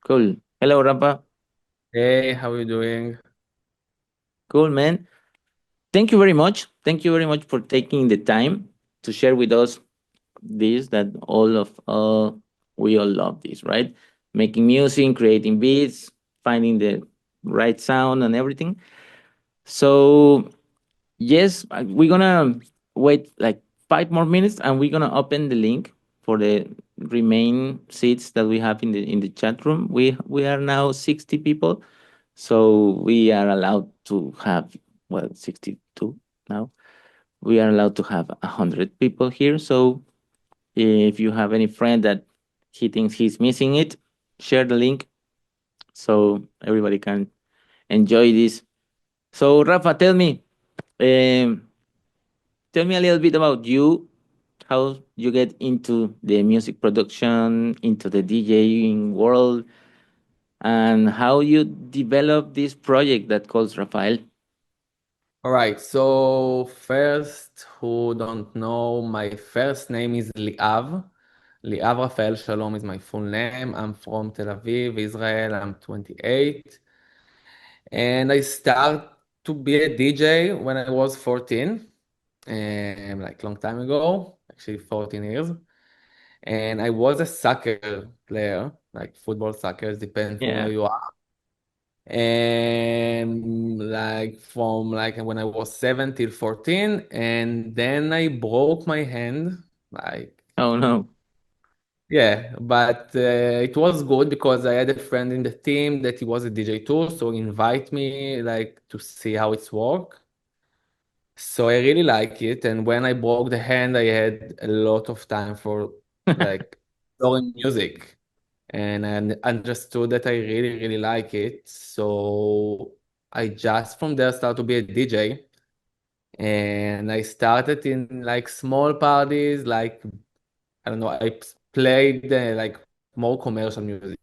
Cool. Hello, Rafa. Hey, how are you doing? Cool, man. Thank you very much. Thank you very much for taking the time to share with us this that all of we all love this, right? Making music, creating beats, finding the right sound and everything. So yes, we're gonna wait like 5 more minutes, and we're gonna open the link for the remain seats that we have in the chat room. We are now 60 people, so we are allowed to have, well, 62 now. We are allowed to have 100 people here. So if you have any friend that he thinks he's missing it, share the link so everybody can enjoy this. So Rafa, um, tell me a little bit about you, how you get into the music production, into the DJing world, and how you develop this project that calls Rafael. All right, so first, who don't know, my first name is Liav. Liav Rafael Shalom is my full name. I'm from Tel Aviv, Israel. I'm 28. And I start to be a DJ when I was 14, like long time ago, actually 14 years. And I was a soccer player, like football, soccer, it depends from Yeah. where you are. And like from like when I was 7 till 14, and then I broke my hand. Like, Oh no. yeah, but it was good because I had a friend in the team that he was a DJ too, so he invite me like to see how it's work. So I really like it, and when I broke the hand, I had a lot of time for like exploring music, and I understood that I really, really like it. So I just from there started to be a DJ, and I started in like small parties, like I don't know, I played like more commercial music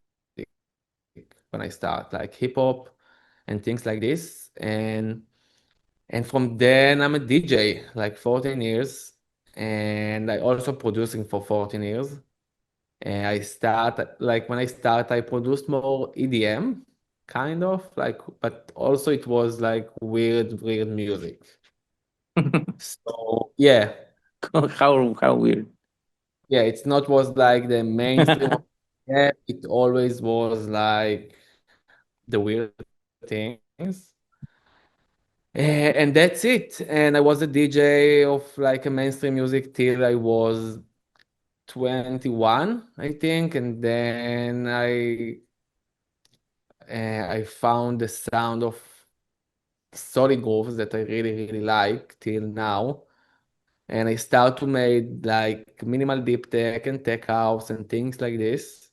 when I start, like hip hop and things like this, and from then I'm a DJ, like 14 years, and I also producing for 14 years. And I start like when I start, I produced more EDM, kind of like, but also it was like weird, weird music. So yeah, How weird. yeah, it's not was like the mainstream of yeah, it always was like the weird things. And that's it. And I was a DJ of like a mainstream music till I was 21, I think, and then I found the sound of solid grooves that I really, really like till now. And I start to make like minimal deep tech and tech house and things like this.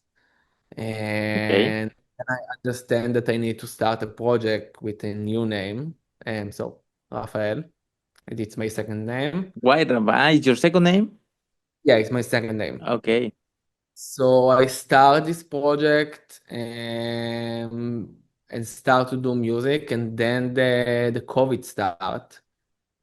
Okay. And I understand that I need to start a project with a new name. And so Rafael, it's my second name. Why Rafa? Is your second name? Yeah, it's my second name. Okay. So I start this project and start to do music, and then the COVID start.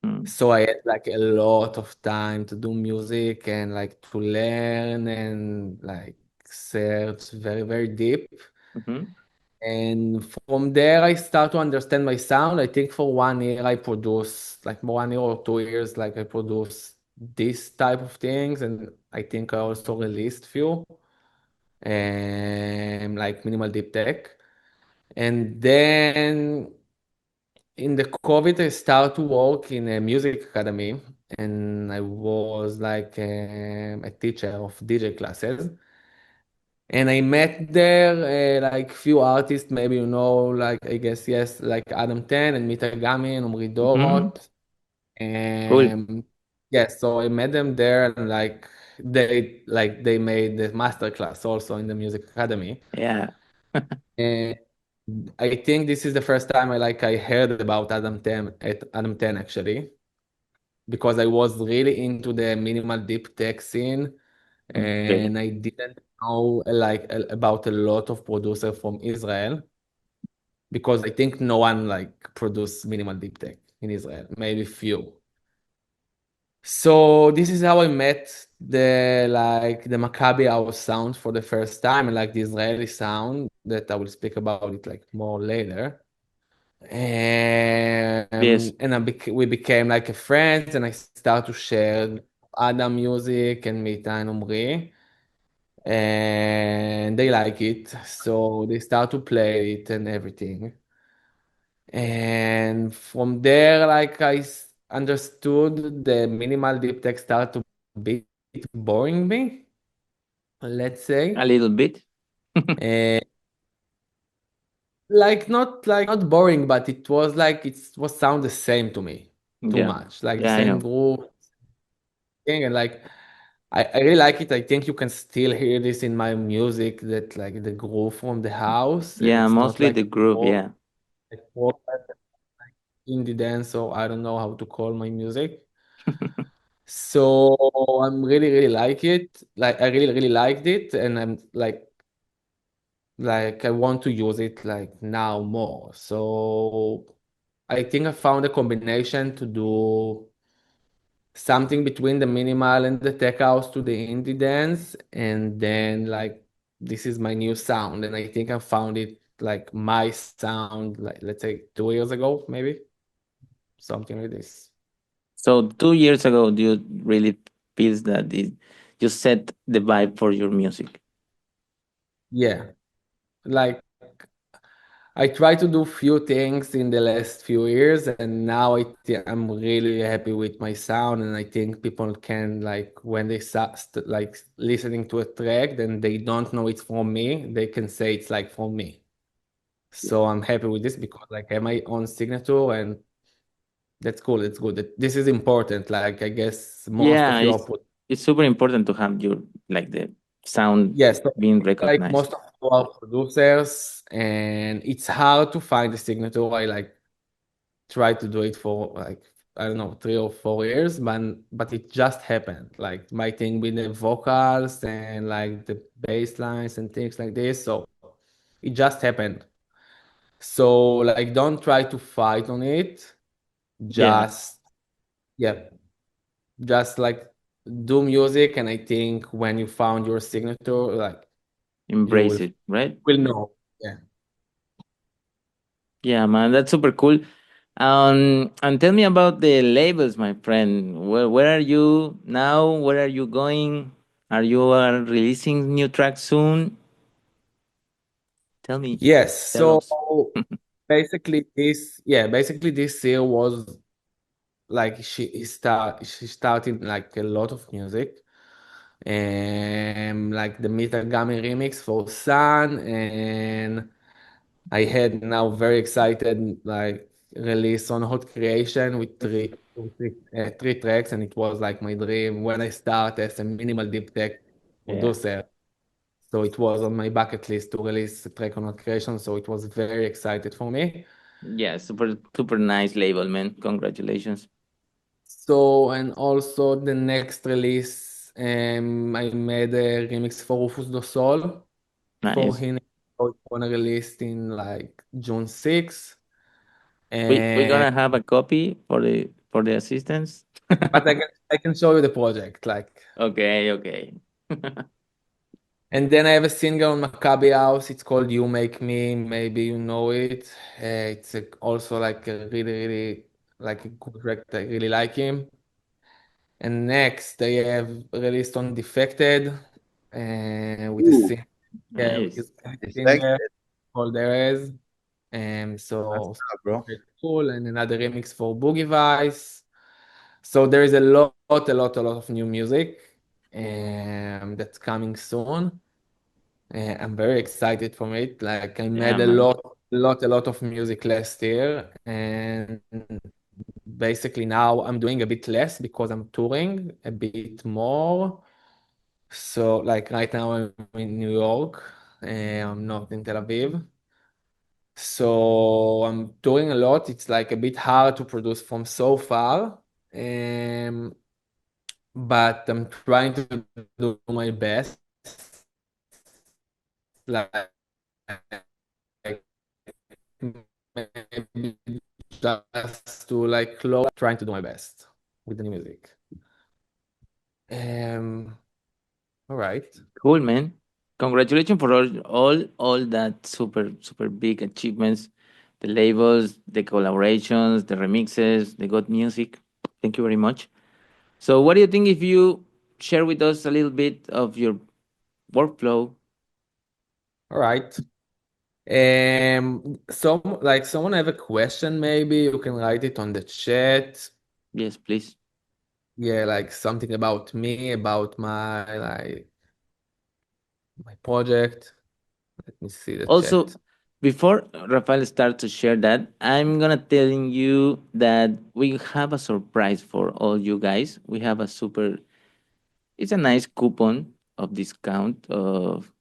Mm. So I had like a lot of time to do music and like to learn and like search very, very deep. Mhm. And from there, I start to understand my sound. I think for 1 year, I produce like 1 year or 2 years, like I produce this type of things. And I think I also released few. Like minimal deep tech. And then in the COVID, I started to work in a music academy, and I was like a teacher of DJ classes. And I met there like few artists, maybe you know, like I guess yes, like Adam Ten and Mita Gami and Omri Mhm. Dorot. Cool. And yeah, so I met them there, and they made the master class also in the music academy. Yeah. And I think this is the first time I heard about Adam 10 actually, because I was really into the minimal deep tech scene, Okay. and I didn't know about a lot of producers from Israel, because I think no one like produce minimal deep tech in Israel, maybe few. So this is how I met the Maccabi house sound for the first time, and like the Israeli sound that I will speak about it like more later. Yes, And we became like a friends, and I start to share Adam music and Mita and Omri, and they like it, so they start to play it and everything. And from there, like understood the minimal deep tech start to be boring me, let's a say. little bit. And like not boring, but it was like it was sound the same to me too Yeah, much, like the yeah, I same know. groove thing. And like I really like it. I think you can still hear this in my music, that like the groove from the house, and Yeah, it's not mostly like the groove. Yeah. like pop, indie dance, or I don't know how to call my music. So I'm really like it. Like I really liked it, and I'm like I want to use it like now more. So I think I found a combination to do something between the minimal and the tech house to the indie dance, and then like this is my new sound, and I think I found it like my sound, like let's say 2 years ago, maybe something like this. So 2 years ago, do you really feel that you set the vibe for your music? Yeah, like I try to do few things in the last few years, and now I'm really happy with my sound, and I think people can like when they start like listening to a track, then they don't know it's from me. They can say it's like from me. So I'm happy with this because like I have my own signature, and that's cool. It's good. This is important. Like I guess most Yeah, of your output. it's super important to have your like the sound Yes, so being like recognized. most of our producers, and it's hard to find the signature. I like try to do it for like I don't know 3 or 4 years, but it just happened. Like my thing with the vocals and like the bass lines and things like this. So it just happened. So like don't try to fight on it. Yeah, Just yeah, just like do music. And I think when you found your signature, like you embrace it, right? will know. Yeah. Yeah, man, that's super cool. And tell me about the labels, my friend. Where are you now? Where are you going? Are you releasing new tracks soon? Tell me, Yes. tell So us. basically this year was like she started like a lot of music, and like the Mitagami remix for Sun, and I had now very excited like release on Hot Creation with three tracks, and it was like my dream when I started as a minimal deep tech Yeah, producer. So it was on my bucket list to release a track on Hot Creation, so it was very excited for me. yeah, super nice label, man. Congratulations. So, and also the next release, I made a remix for Rufus do Sol for Nice. him. So it's gonna release in like June 6th. We're And gonna have a copy for the assistants. but I can show you the project, like. Okay, okay. And then I have a single on Maccabi House. It's called "You Make Me." Maybe you know it. It's also like a really like a good record. I really like him. And next, they have released on Defected, with a Ooh, sing with Nice. a singer expected. called Erez. That's So tough, bro. very cool. And another remix for Boogie Vice. So there is a lot of new music that's coming soon. I'm very excited from it. Like I Yeah, made man. a lot of music last year, and basically now I'm doing a bit less because I'm touring a bit more. So like right now I'm in New York, and I'm not in Tel Aviv. So I'm touring a lot. It's like a bit hard to produce from so far. Um, but I'm trying to do my best. Like maybe just to like close, trying to do my best with the new music. Um, all right. Cool, man. Congratulations for all that super big achievements, the labels, the collaborations, the remixes, the good music. Thank you very much. So, what do you think if you share with us a little bit of your workflow? All right. Someone have a question, maybe you can write it on the chat. Yes, please. Yeah, like something about me, about my project. Let me see the Also, chat. before Rafael starts to share that, I'm gonna telling you that we have a surprise for all you guys. We have a super. It's a nice coupon of discount of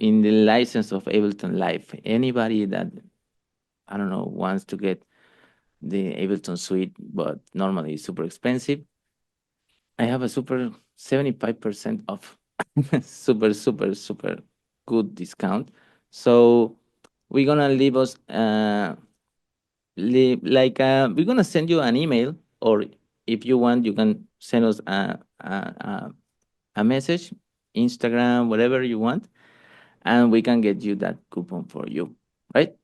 in the license of Ableton Live. Anybody that I don't know wants to get the Ableton suite, but normally it's super expensive. I have a super 75% off. Super good discount. So we're gonna leave us we're gonna send you an email, or if you want you can send us a message, Instagram, whatever you want, and we can get you that coupon for you, right?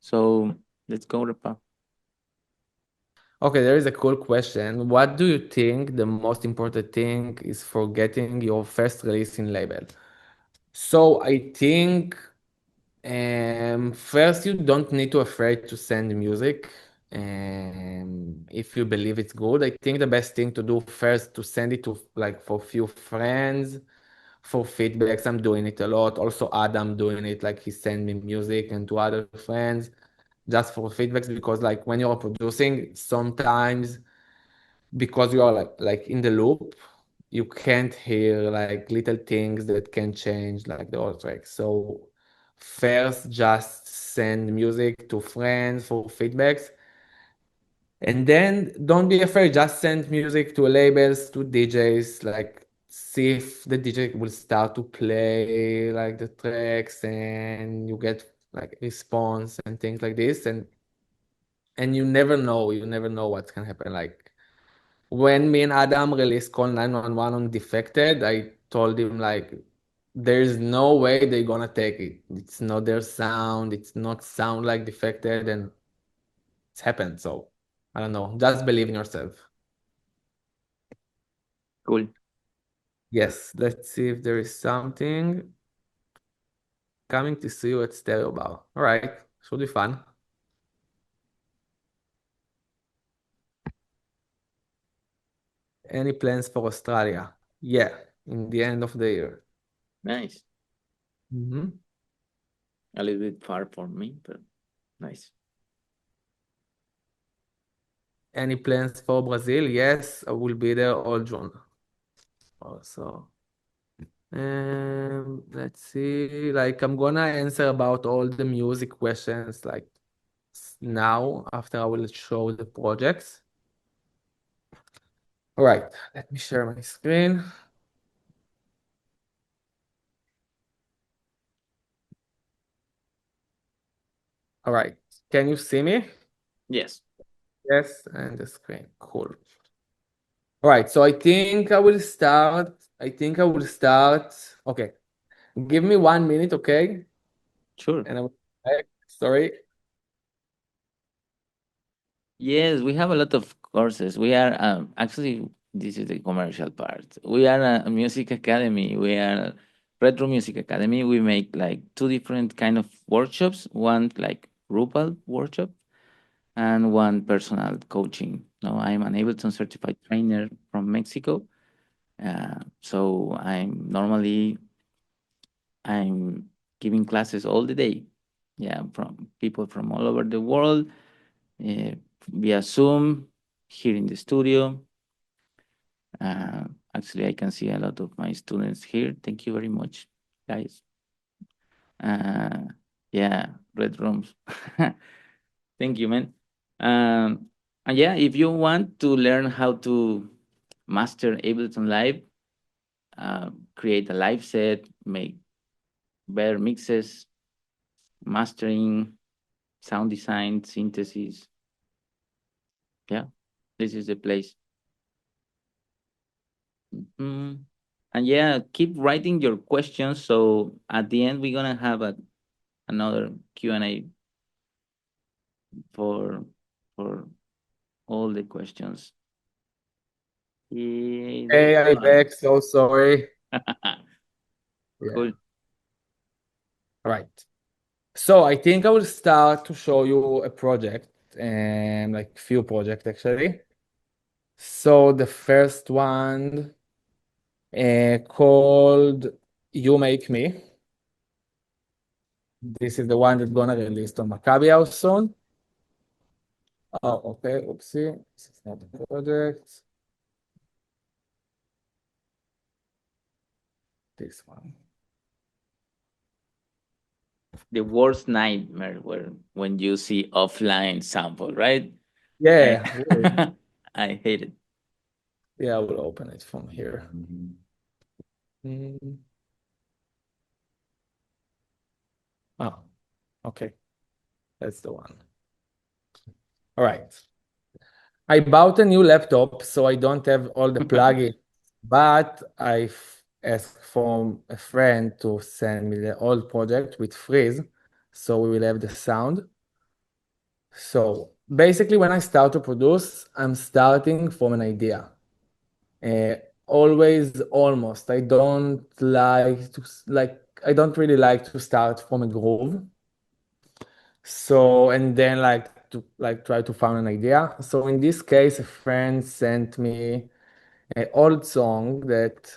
So let's go, Rapa. Okay, there is a cool question. What do you think the most important thing is for getting your first release in label? So I think first you don't need to afraid to send music. If you believe it's good, I think the best thing to do first to send it to like for few friends for feedbacks. I'm doing it a lot. Also, Adam doing it like he send me music and to other friends just for feedbacks because like when you're producing, sometimes because you are like in the loop, you can't hear like little things that can change like the whole track. So first just send music to friends for feedbacks. And then don't be afraid, just send music to labels, to DJs, like see if the DJ will start to play like the tracks and you get like response and things like this. And you never know what's gonna happen. Like when me and Adam released Call 911 on Defected, I told him like there's no way they're gonna take it. It's not their sound, it's not sound like Defected, and it's happened. So I don't know. Just believe in yourself. Cool. Yes, let's see if there is something coming to see you at Stereo Bar. All right, should be fun. Any plans for Australia? Yeah, in the end of the year. Nice. Mhm. A little bit far for me, but nice. Any plans for Brazil? Yes, I will be there all June. Also, let's see. Like, I'm gonna answer about all the music questions like now after I will show the projects. All right, let me share my screen. All right, can you see me? Yes. Yes, and the screen. Cool. All right, so I think I will start. I think I will start. Okay, give me 1 minute, okay? Sure. And I will back. Sorry. Yes, we have a lot of courses. We are actually this is the commercial part. We are a music academy. We are a retro music academy. We make like two different kind of workshops. One like Drupal workshop and one personal coaching. No, I'm an Ableton certified trainer from Mexico. So I'm giving classes all the day. Yeah, from people from all over the world, uh, via Zoom, here in the studio. Actually, I can see a lot of my students here. Thank you very much, guys. Uh, yeah, red rooms. Thank you, man. And yeah, if you want to learn how to master Ableton Live, create a live set, make better mixes, mastering, sound design, synthesis. Yeah. This is the place. Mm. And yeah, keep writing your questions. So at the end, we're gonna have another Q&A for for all the questions. This Hey, I'm one. back. So sorry. Yeah. Cool. All right. So I think I will start to show you a project, and like few projects actually. So the first one called You Make Me. This is the one that's gonna release on Maccabi House soon. Oh, okay. Oopsie. This is not the project. This one. The worst nightmare where when you see offline sample, right? I Yeah. Wait. I hate it. Yeah, I will open it from here. Mm. Oh, okay. That's the one. All right. I bought a new laptop, so I don't have all the plugins, but I asked from a friend to send me the old project with freeze, so we will have the sound. So basically, when I start to produce, I'm starting from an idea. Uh, Always, almost. I don't like to I don't really like to start from a groove. So and then try to find an idea. So in this case, a friend sent me an old song that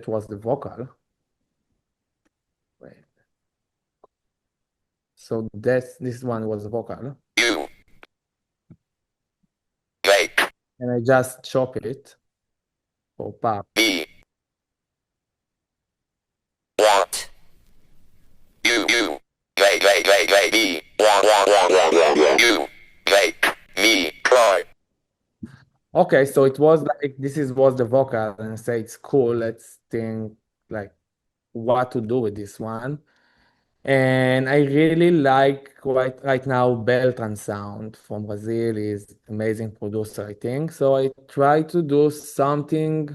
was the vocal. Wait. So this one was the vocal, You make and I just chop it for pop. me want you make me want you make me cry. Okay, so it was like was the vocal, and I say it's cool. Let's think like what to do with this one. And I really like right now Beltran sound from Brazil is amazing producer, I think. So I try to do something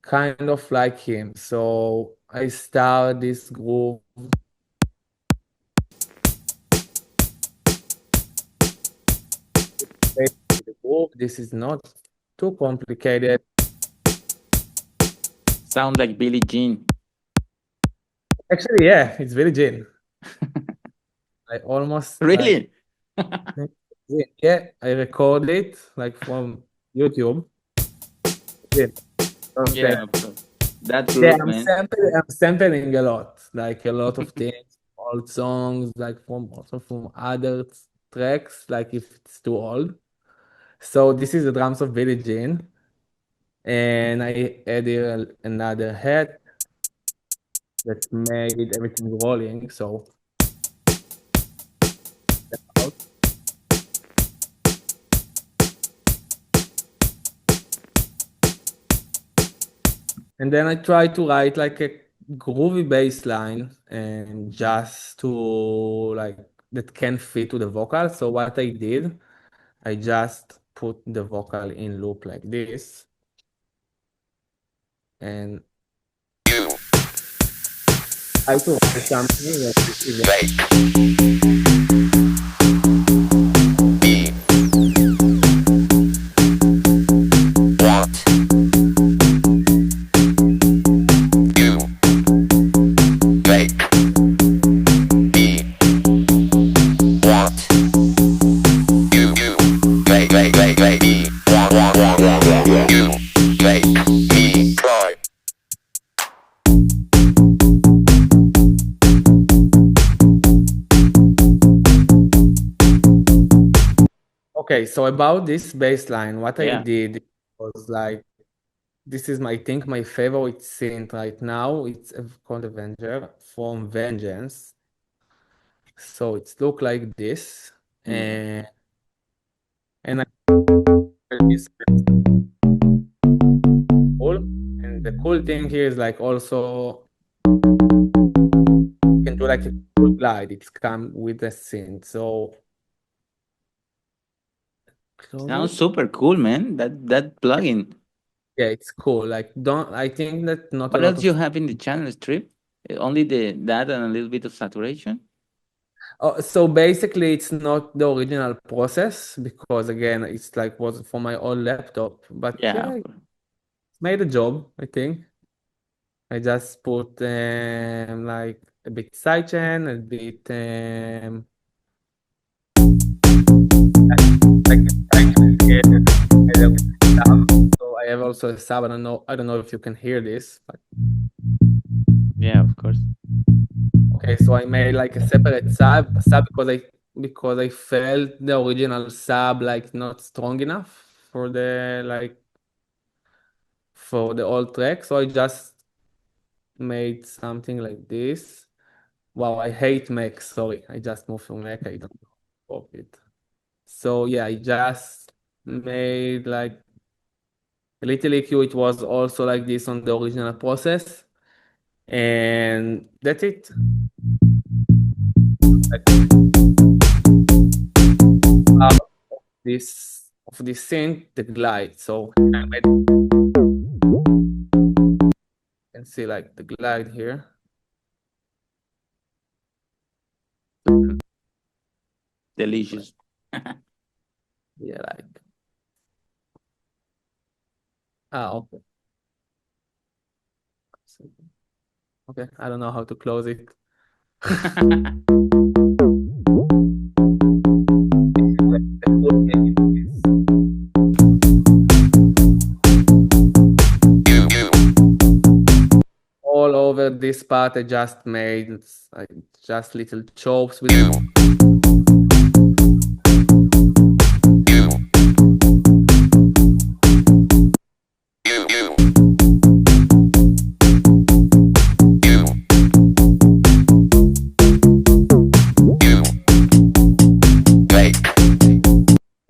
kind of like him. So I start this groove. Basically the groove. This is not too complicated. Sound like Billie Jean. Actually, yeah, it's very Jane. I almost like Really? yeah, I record it like from YouTube. Yeah, okay. Yeah, of course. That Yeah, groove, man. I'm sampling a lot, like a lot of things, old songs, like from also from other tracks, like if it's too old. So this is the drums of Billie Jean, and I added another head that made everything rolling. So out. And then I try to write like a groovy bass line and just to like that can fit to the vocal. So what I did, I just put the vocal in loop like this and You try to write something that is make me want you make me want you make me want you make me cry. okay. So about this bass line, what I Yeah. did was like this is my I think my favorite synth right now. It's called Avenger from Vengeance. So it's look like this, Yeah. and I this cool. And the cool thing here is like also you can do like a cool glide. It's come with the synth. So Close Sounds it. super cool, man. That plugin. Yeah, it's cool. Like, don't I think that not a What lot else you of. have in the channel strip? Only the that and a little bit of saturation. Oh, so basically, it's not the original process because again, it's like was for my old laptop. But Yeah, yeah, of it course. made a job, I think. I just put like a bit sidechain, a bit like together with the sub. So I have also a sub. I don't know if you can hear this, but Yeah, of course. okay. So I made like a separate sub because I felt the original sub like not strong enough for the like for the old track. So I just made something like this. Wow, I hate Mac. Sorry, I just moved from Mac. I don't know it. So yeah, I just made like a little EQ. It was also like this on the original process, and that's it. Like part of this synth, the glide. So I made, you can see like the glide here. Delicious. Yeah, like okay. Okay, I don't know how to close it. Like, the cool thing is all over this part I just made like just little chops with here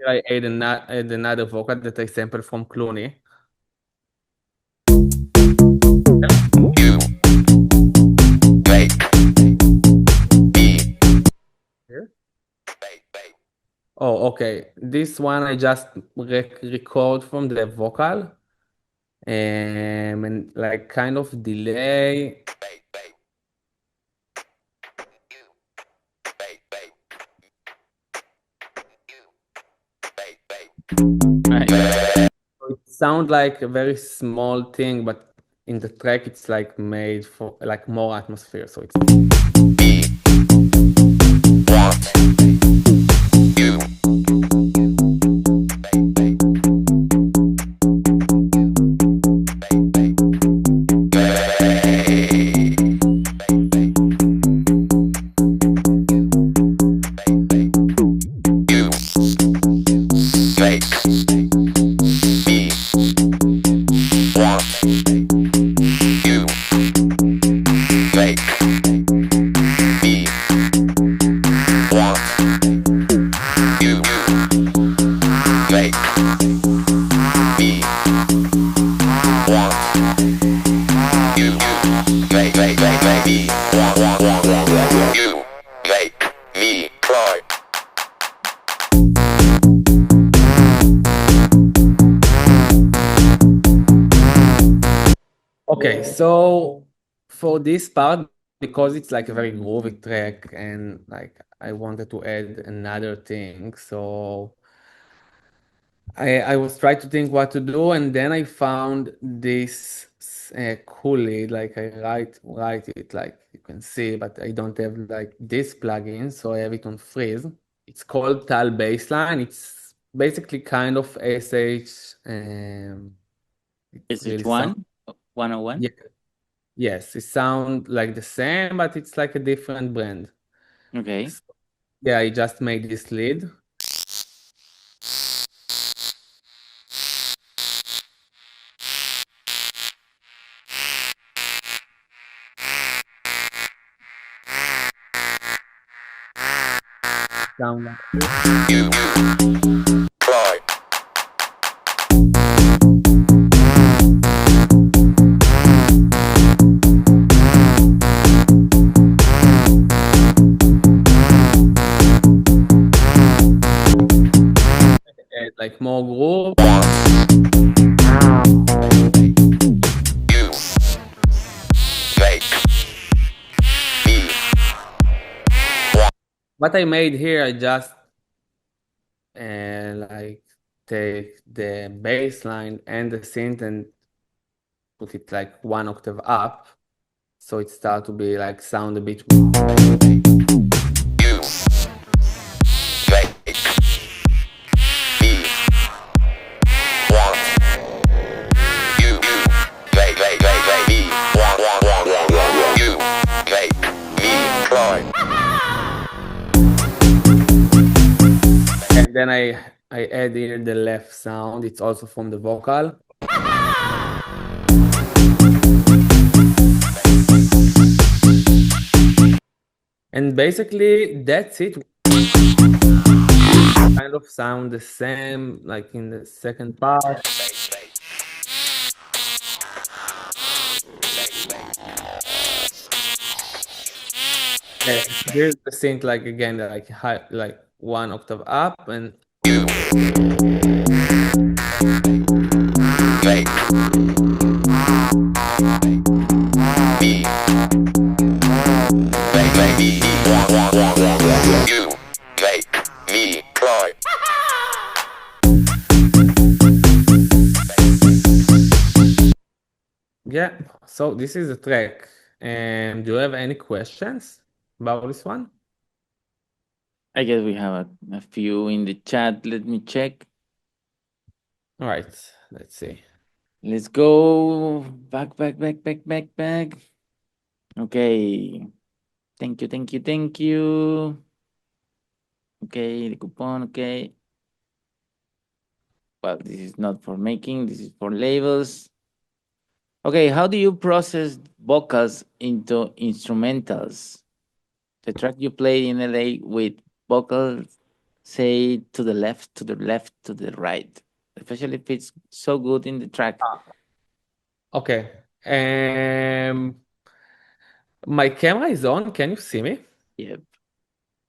I add another vocal that I sampled from Clooney. Here. Oh, okay. This one I just record from the vocal and like kind of delay. Right. So it sounds like a very small thing, but in the track it's like made for like more atmosphere. So it's okay. So for this part, because it's like a very groovy track and like I wanted to add another thing, so I was trying to think what to do, and then I found this cool lead. Like I write it like you can see, but I don't have like this plugin, so I have it on freeze. It's called Tal Baseline. It's basically kind of SH. It Is it really sounds one? 101? yeah, yes, it sounds like the same, but it's like a different brand. Okay. So, yeah, I just made this lead. Sound like like more group. You make me What I made here, I just like take the bass line and the synth and put it like one octave up, so it start to be like sound a bit. you make me want you make me want you make me cry. And then I add here the left sound. It's also from the vocal. And basically that's it. Kind of sound the same like in the second part. Yeah, here's the synth like again like high, like one octave up and You make me make me want you make me cry. yeah. So this is the track. And do you have any questions about this one? I guess we have a few in the chat. Let me check. All right, let's see. Let's go back. Okay. Thank you, thank you, thank you. Okay, the coupon, okay. Well, this is not for making, this is for labels. Okay, how do you process vocals into instrumentals? The track you played in LA with vocals, say to the left, to the left, to the right, especially if it's so good in the track. Okay. My camera is on. Can you see me? Yep.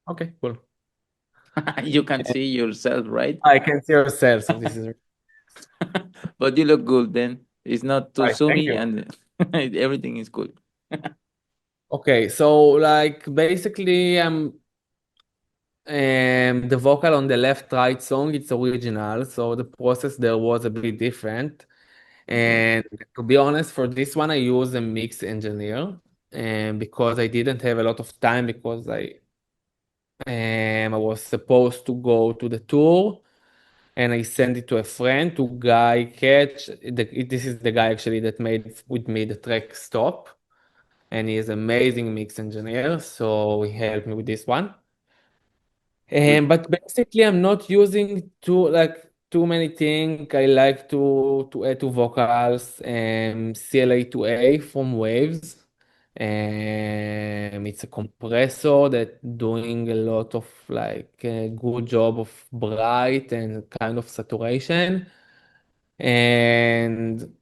Okay, cool. You can see yourself, right? I can see yourself, so this is But you look good then. It's not too right. Thank zoomy you. and everything is good. Okay, so like basically the vocal on the left right song it's original, so the process there was a bit different. Okay. And to be honest, for this one I use a mix engineer, and because I didn't have a lot of time because I was supposed to go to the tour and I sent it to a friend to guy catch this is the guy actually that made with me the track stop, and he is amazing mix engineer, so he helped me with this one. Cool. But basically, I'm not using too many things. I like to add to vocals CLA to A from Waves. It's a compressor that doing a lot of like a good job of bright and kind of saturation. And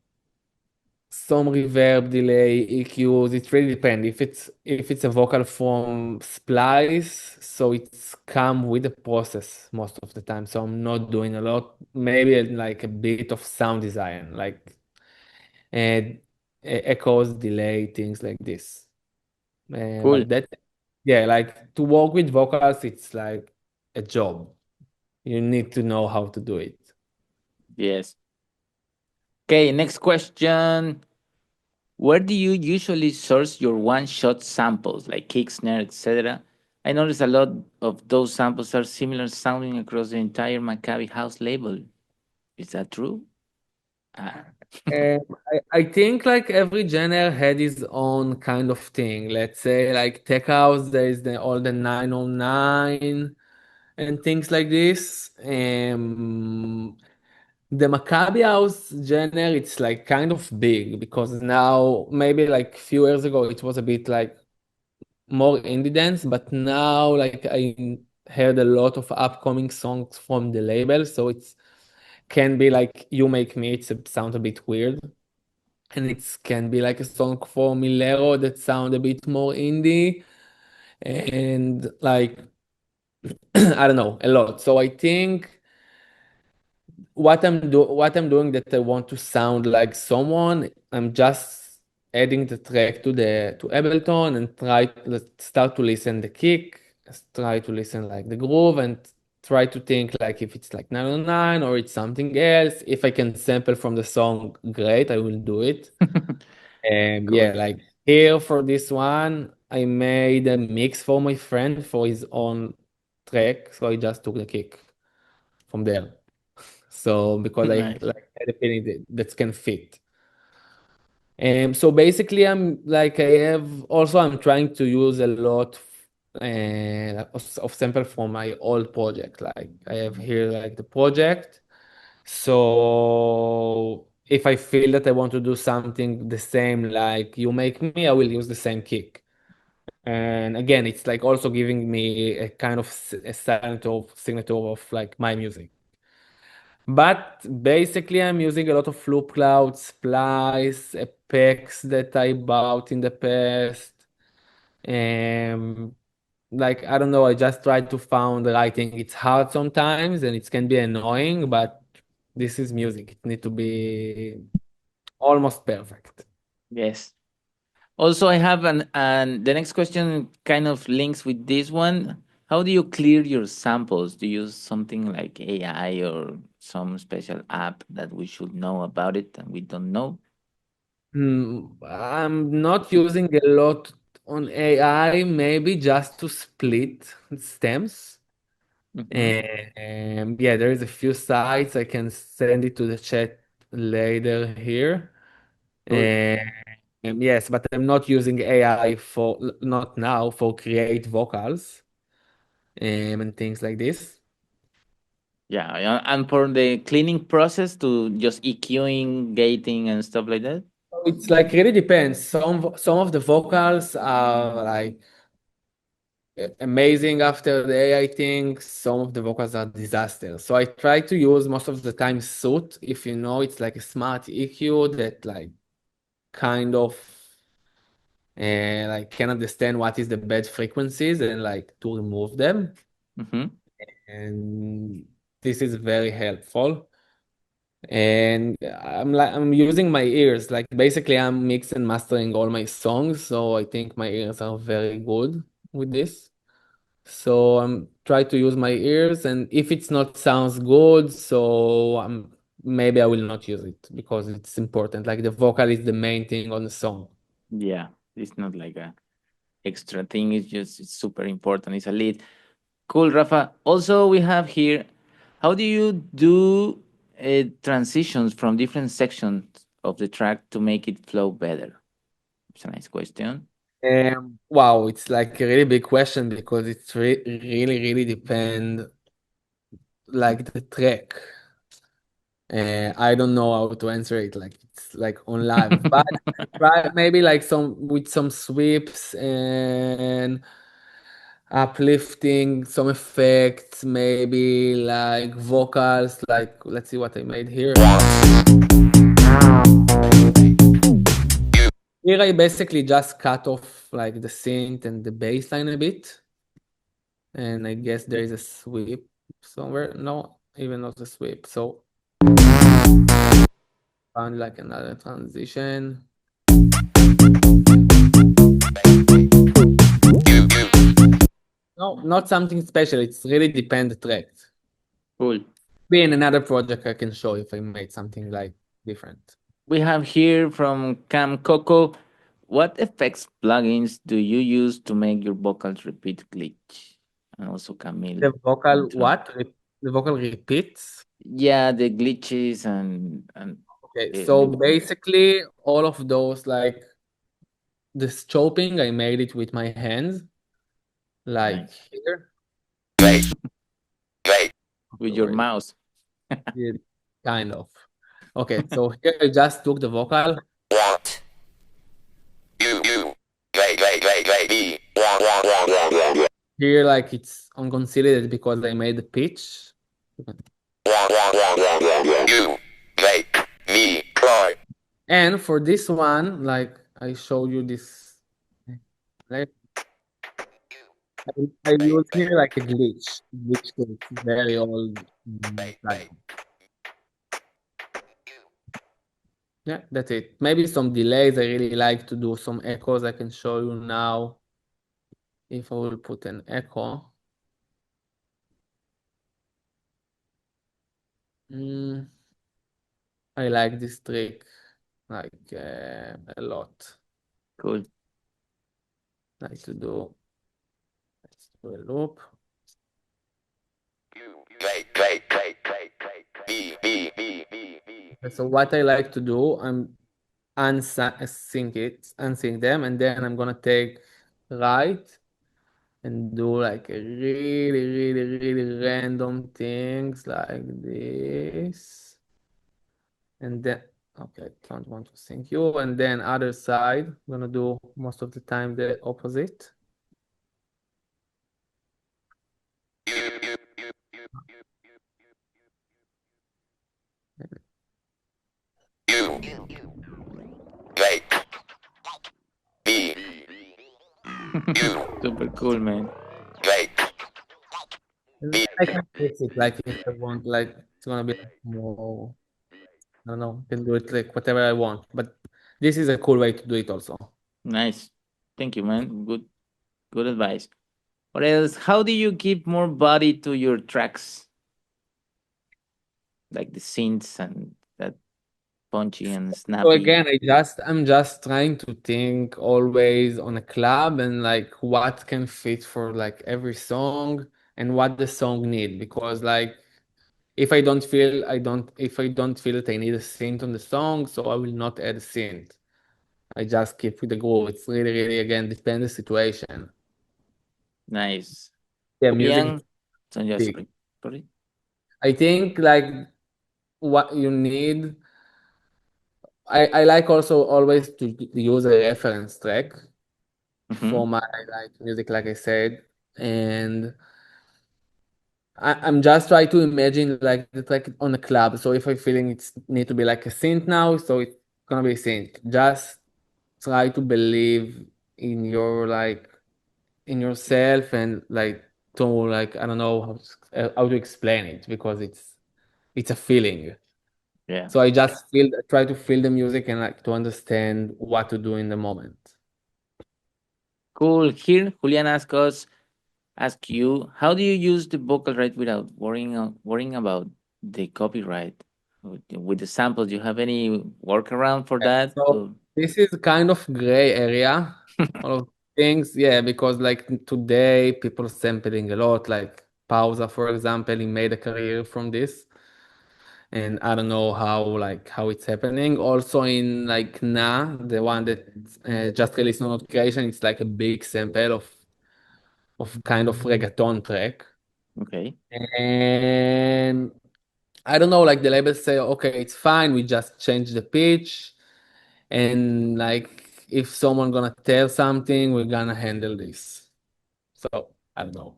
some reverb, delay, EQs. It really depends. If it's a vocal from Splice, so it's come with the process most of the time. So I'm not doing a lot. Maybe like a bit of sound design, like uh, echoes, delay, things like this. Cool. But that, yeah, like to work with vocals, it's like a job. You need to know how to do it. Yes. Okay, next question. Where do you usually source your one-shot samples, like kick, snare, etc.? I notice a lot of those samples are similar sounding across the entire Maccabi house label. Is that true? Ah. Uh, I think like every genre had its own kind of thing. Let's say like tech house, there is all the 909 and things like this. The Maccabi house genre, it's like kind of big because now maybe like few years ago it was a bit like more indie dance, but now like I heard a lot of upcoming songs from the label, so it's can be like You Make Me, sounds a bit weird, and it can be like a song for Milero that sound a bit more indie, and like I don't know, a lot. So I think what I'm doing that I want to sound like someone, I'm just adding the track to Ableton and let's start to listen the kick, try to listen like the groove and try to think like if it's like 909 or it's something else. If I can sample from the song, great, I will do it. And Cool. yeah, like here for this one, I made a mix for my friend for his own track, so I just took the kick from there. So because I Nice. like had a feeling that can fit. So basically, I'm trying to use a lot of sample from my old project. Like I have here like the project. So if I feel that I want to do something the same like You Make Me, I will use the same kick. And again, it's like also giving me a kind of a signature of like my music. But basically, I'm using a lot of loop clouds, splice, effects that I bought in the past. Um, like I don't know, I just try to find the right thing. It's hard sometimes and it can be annoying, but this is music. It need to be almost perfect. Yes. Also, I have and the next question kind of links with this one. How do you clear your samples? Do you use something like AI or some special app that we should know about it and we don't know? I'm not using a lot on AI, maybe just to split stems. Mm-hmm. Yeah, there is a few sites. I can send it to the chat later here. Cool. Yes, but I'm not using AI not now for create vocals and things like this. Yeah, yeah, and for the cleaning process to just EQing, gating, and stuff like that. So it's like really depends. Some of the vocals are like amazing after the AI thing. Some of the vocals are disaster. So I try to use most of the time Suit. If you know, it's like a smart EQ that like kind of like can understand what is the bad frequencies and like to remove them. Mm-hmm. And this is very helpful. And I'm using my ears. Like basically I'm mixing and mastering all my songs, so I think my ears are very good with this. So I'm try to use my ears, and if it's not sounds good, so maybe I will not use it because it's important. Like the vocal is the main thing on the song. Yeah, it's not like a extra thing. It's just it's super important. It's a lead. Cool, Rafa. Also, we have here. How do you do transitions from different sections of the track to make it flow better? It's a nice question. Wow, it's like a really big question because it's really depend like the track. I don't know how to answer it like it's like on live, but try maybe like some with some sweeps and uplifting, some effects, maybe like vocals. Like let's see what I made here. Here I basically just cut off like the synth and the bass line a bit, and I guess there is a sweep somewhere. No, even not a sweep. So found like another transition. No, not something special. It's really depend the track. Cool. Be in another project I can show if I made something like different. We have here from Cam Coco. What effects plugins do you use to make your vocals repeat glitch? And also Camille The vocal want to know. what? The vocal repeats. Yeah, the glitches and Okay, so the basically all of those like this chopping, I made it with my hands, like nice here. Great, great. with Okay, your where is mouse. it? Kind of. Okay, so here I just took the vocal. Want. You. Great. Me. Want. Here, like it's unconsidered because I made the pitch. You. Great. Me. Cry. And for this one, like I showed you this, like I use here like a glitch. Glitch code. It's very old plugin. Yeah, that's it. Maybe some delays. I really like to do some echoes. I can show you now if I will put an echo. Mm, I like this trick like a lot. Cool. Like to do, let's do a loop. So what I like to do, I'm unsync them, and then I'm gonna take right and do like a really random things like this. And then, okay, don't want to sync you. And then other side, I'm gonna do most of the time the opposite. Super cool, man. I can fix it like if I want, like it's gonna be like more, I don't know, I can do it like whatever I want. But this is a cool way to do it also. Nice. Thank you, man. Good advice. What else? How do you give more body to your tracks? Like the synths and that punchy and So snappy. again, I'm just trying to think always on a club and like what can fit for like every song and what the song need because like if I don't feel that I need a synth on the song, so I will not add a synth. I just keep with the groove. It's really again depends the situation. Nice. Yeah, music Julian. So yeah, big. sorry. I think like what you need. I like also always to use a reference track Mm-hmm. for my like music, like I said, and I'm just trying to imagine like the track on a club. So if I'm feeling it's need to be like a synth now, so it's gonna be a synth. Just try to believe in your like in yourself and like to like I don't know how to explain it because it's a feeling. Yeah. So I just try to feel the music and like to understand what to do in the moment. Cool. Here, Julian ask you, how do you use the vocal right without worrying about the copyright with the samples? Do you have any workaround for that? So this is kind of gray area, all of things, yeah, because like today people sampling a lot, like Pausa, for example, he made a career from this, and I don't know how it's happening. Also in like Na, the one that just released no notification, it's like a big sample of kind of reggaeton track, Okay. and I don't know, like the labels say, okay, it's fine, we just change the pitch. And like if someone gonna tell something, we're gonna handle this. So I don't know.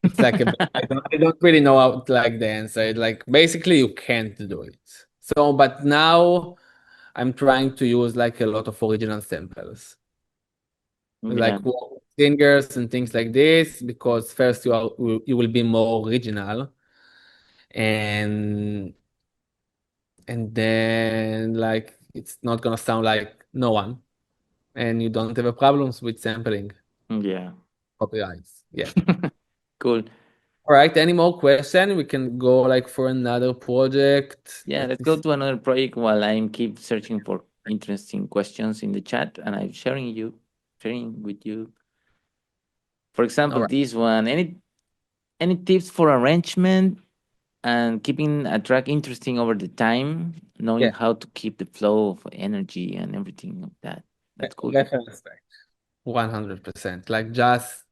It's like I don't really know how to like the answer. Like basically you can't do it. So but now I'm trying to use like a lot of original samples. Yeah. Like singers and things like this, because first you will be more original and then like it's not gonna sound like no one and you don't have a problems with sampling. Yeah. Copyrights. Yeah. Cool. All right. Any more question? We can go like for another project. Yeah, Let let's me go see. to another project while I'm keep searching for interesting questions in the chat and I'm sharing with you. For All example, right. this one. Any tips for arrangement and keeping a track interesting over the time, knowing Yeah. how to keep the flow of energy and everything of that. That's cool. Reference track. 100%. Like just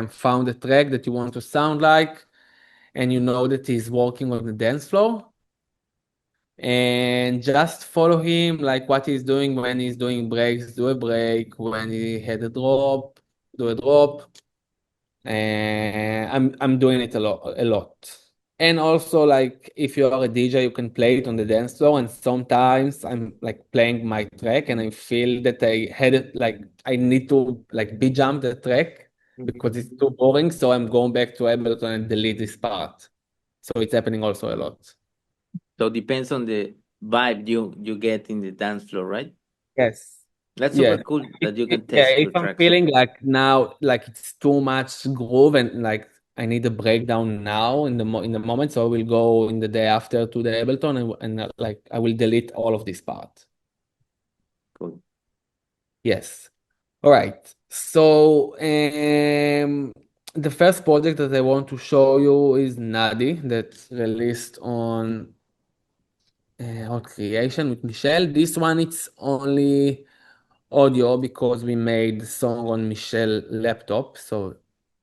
found a track that you want to sound like, and you know that he's working on the dance floor, and just follow him, like what he's doing when he's doing breaks, do a break. When he had a drop, do a drop. And I'm doing it a lot. And also, like if you are a DJ, you can play it on the dance floor. And sometimes I'm like playing my track, and I feel that I had it like I need to like be jump the track because it's too boring. So I'm going back to Ableton and delete this part. So it's happening also a lot. So depends on vibe you get in the dance floor, right? Yes. That's super Yes. cool that you can Yeah, test your if I'm tracks. feeling like now, like it's too much groove and like I need a breakdown now in the moment, so I will go in the day after to the Ableton and like I will delete all of this part. Cool. Yes. All right. So the first project that I want to show you is Nadi that's released on Art Creation with Michelle. This one it's only audio because we made the song on Michelle laptop. So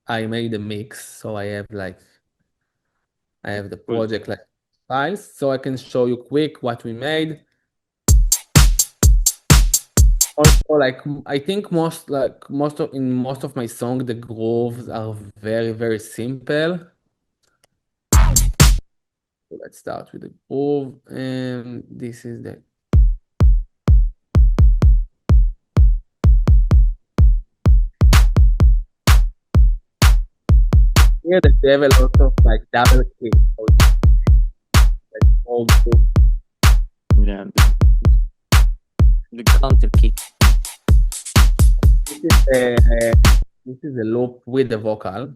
I made a mix. So I have the Cool. project like files. So I can show you quick what we made. Also, like I think most of my song, the grooves are very, very simple. So let's start with the groove. And this is the here that they have a lot of like double kick. So it's like old school. Yeah. The counter kick. This is a this is a loop with the vocal.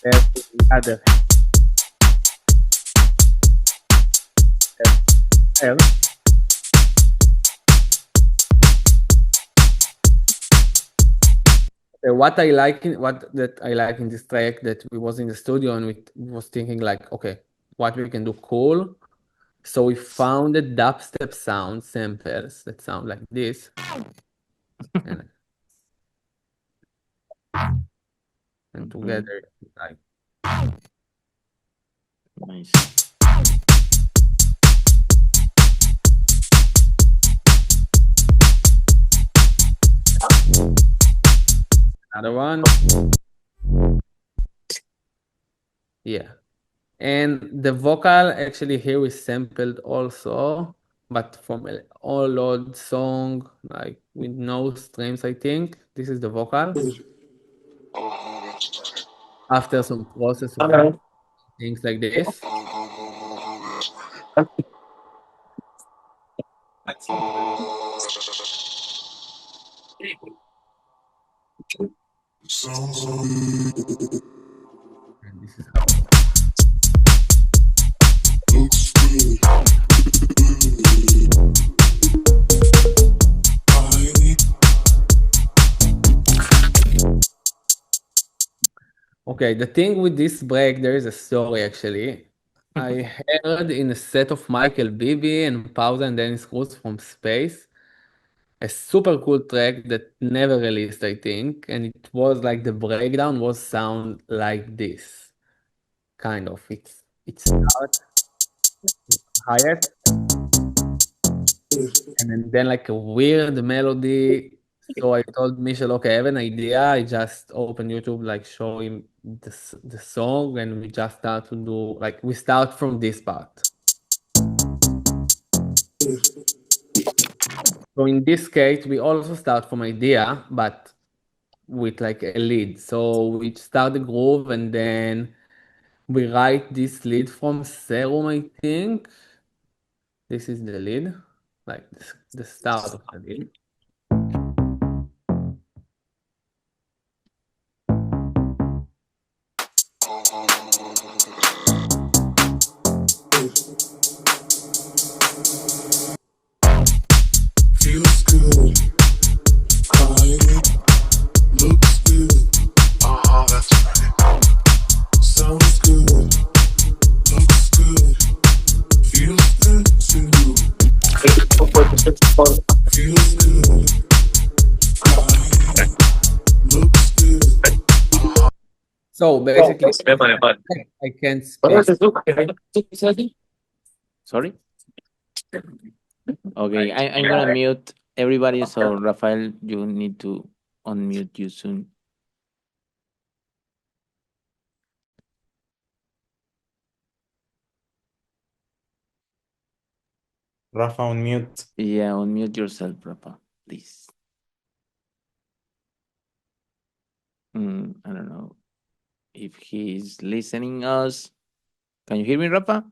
There's the other hair. What I like in this track that we was in the studio and we was thinking like, okay, what we can do cool. So we found the dubstep sound samples that sound like this, and, and Mhm. together like Nice. another one. Yeah. And the vocal actually here is sampled also, but from an all old song, like with no strings, I think. This is the vocal. After some process of things like this. And this is how. Okay, the thing with this break, there is a story actually. I heard in a set of Michael Bibi and Pausa and Dennis Cruz from Space, a super cool track that never released, I think, and it was like the breakdown was sound like this, kind of. It starts highest and then like a weird melody. So I told Michelle, okay, I have an idea. I just open YouTube, like show him the song, and we just start to do like we start from this part. So in this case, we also start from idea, but with like a lead. So we start the groove and then we write this lead from Serum, I think. This is the lead, like the start of the lead. Feels good, crying, looks good. That's right. Sounds good, looks good, feels good too. Feels good, crying, looks good. So basically, I can't speak. Sorry. Okay, I'm gonna mute everybody. So Rafael, you need to unmute you soon. Rafa on mute. Yeah, unmute yourself, Rafa, please. I don't know if he's listening us. Can you hear me, Rafa?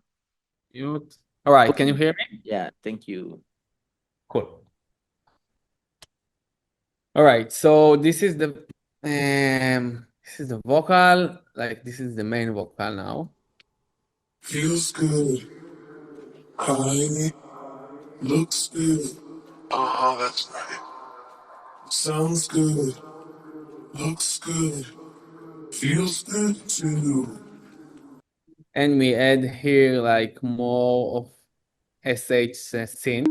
Mute. All right, can you hear me? Yeah, thank you. Cool. All right, so this is the vocal, like this is the main vocal now. Feels good. High. Looks good. That's right. Sounds good. Looks good. Feels good too. And we add here like more of SH synth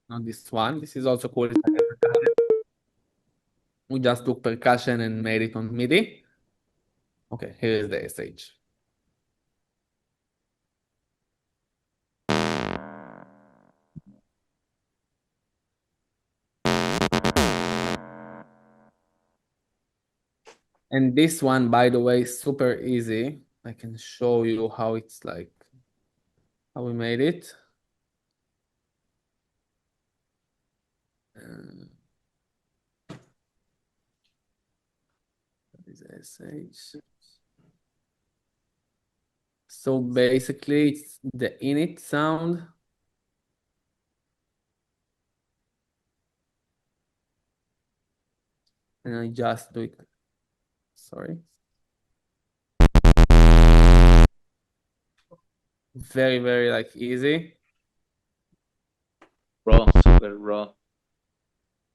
on this one. This is also cool. We just took percussion and made it on MIDI. Okay, here is the SH. And this one, by the way, is super easy. I can show you how it's like, how we made it. SH. So basically, it's the init sound. And I just do it. Sorry. Very, very like easy. Raw, super raw.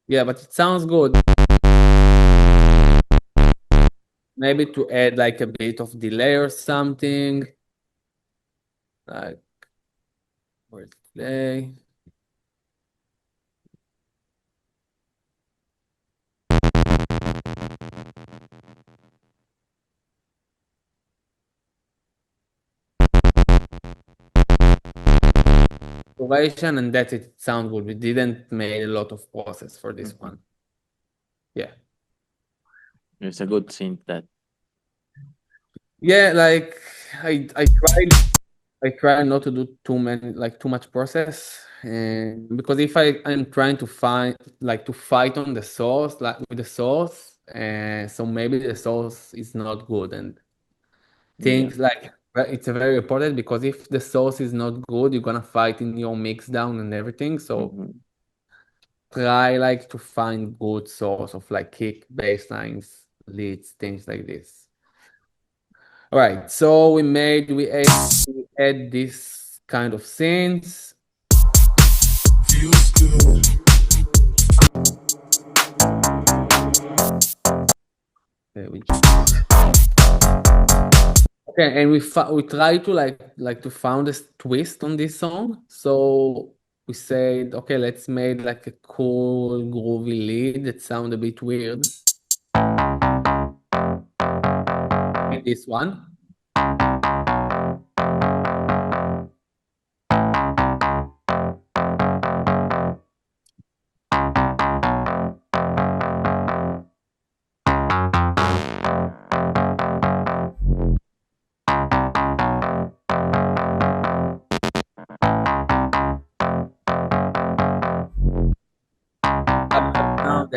Yeah, but it sounds good. Maybe to add like a bit of delay or something. Like, where's delay? Duration, and that's it. It sounds good. We didn't make a lot of process for this one. Yeah. It's a good synth that. Yeah, like I try not to do too much process, and because if I'm trying to fight on the source, like with the source, and so maybe the source is not good, and things like it's very important, because if the source is not good, you're gonna fight in your mix down and everything. So try like to find good source of like kick, bass lines, leads, things like this. All right, so we add this kind of synths. Feels good. Okay, and we try to to found a twist on this song. So we said, okay, let's make like a cool groovy lead that sound a bit weird. And this one. Now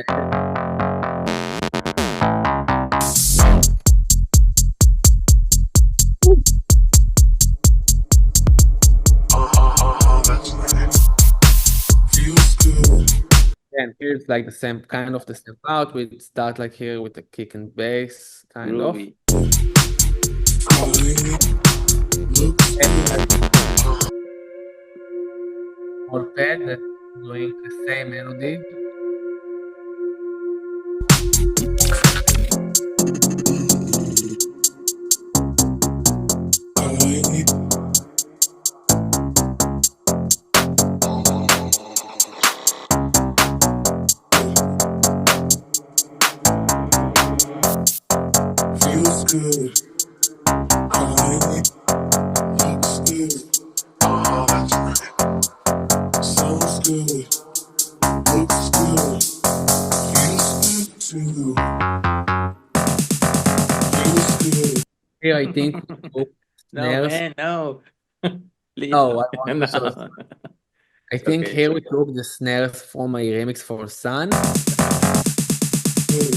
That's right. Feels good. and here's like the same out. We start like here with the kick and bass kind of. Groovy. High. Looks good. Or pad that's doing the same melody. High. Feels good. High. Looks good. That's right. Sounds good. Looks good. Feels good too. Feels good. Here I think No, snares. man, no. Please. No, I want to show. No. I think okay, here it's we took the snares from my remix for Sun. Good.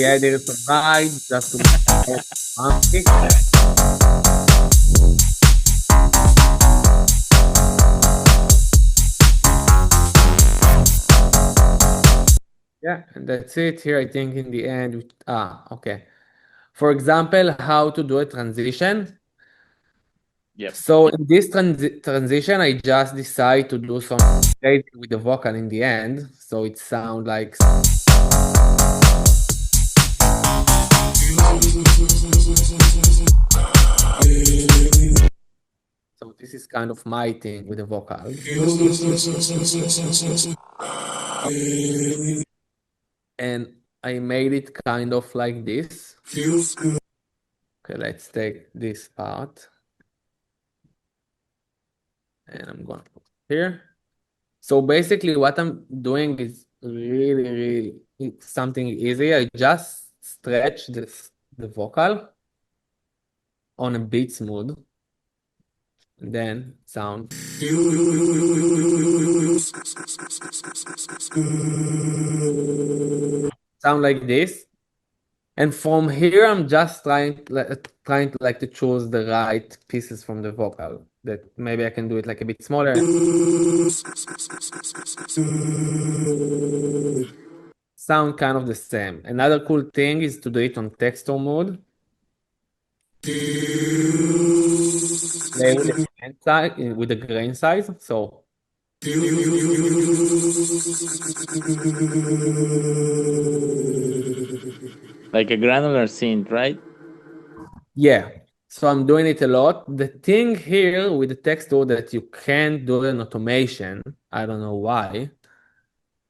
we added some ride just to make it more romantic. Yeah, and that's it. Here, I think in the end, okay. For example, how to do a transition. Yep. So in this transition, I just decide to do some phrasing with the vocal in the end, so it sounds like. So this is kind of my thing with the vocal, and I made it kind of like this. Feels good. Okay, let's take this part, and I'm gonna put it here. So basically, what I'm doing is really it's something easy. I just stretch the vocal on a beat smooth, and then sound Feels sound like this. And from here, I'm just trying to like to choose the right pieces from the vocal. That maybe I can do it like a bit smaller. Sound kind of the same. Another cool thing is to do it on texture mode. Play with the grain size, with the grain size. So Like a granular synth, right? yeah. So I'm doing it a lot. The thing here with the texture that you can't do an automation. I don't know why.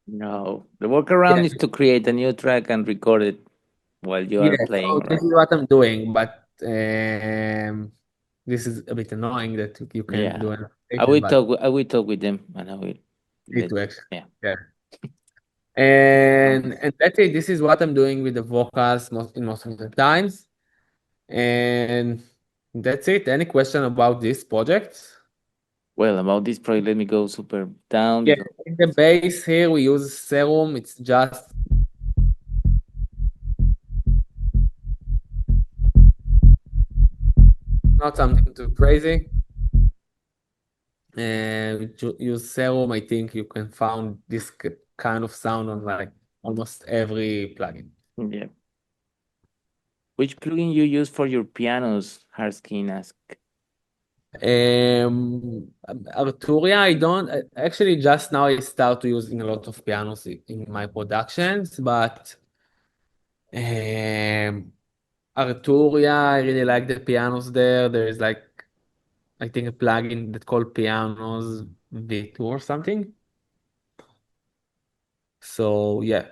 No. The workaround is Yeah. to create a new track and record it while you are Yeah, so playing, this right? is what I'm doing, but this is a bit annoying that you can Yeah. do an application, but I will talk with them and I will need let to actually. yeah. Yeah. And that's it. This is what I'm doing with the vocals most of the times. And that's it. Any question about this project? Well, about this project, let me go super down Yeah, because in the base here we use Serum. It's just not something too crazy. And to use Serum, I think you can find this kind of sound on like almost every plugin. yeah. Which plugin you use for your pianos? Harskin ask. Arturia, I don't actually just now I start to using a lot of pianos in my productions, but Arturia, I really like the pianos there. There is like I think a plugin that called Pianos V2 or something. So yeah,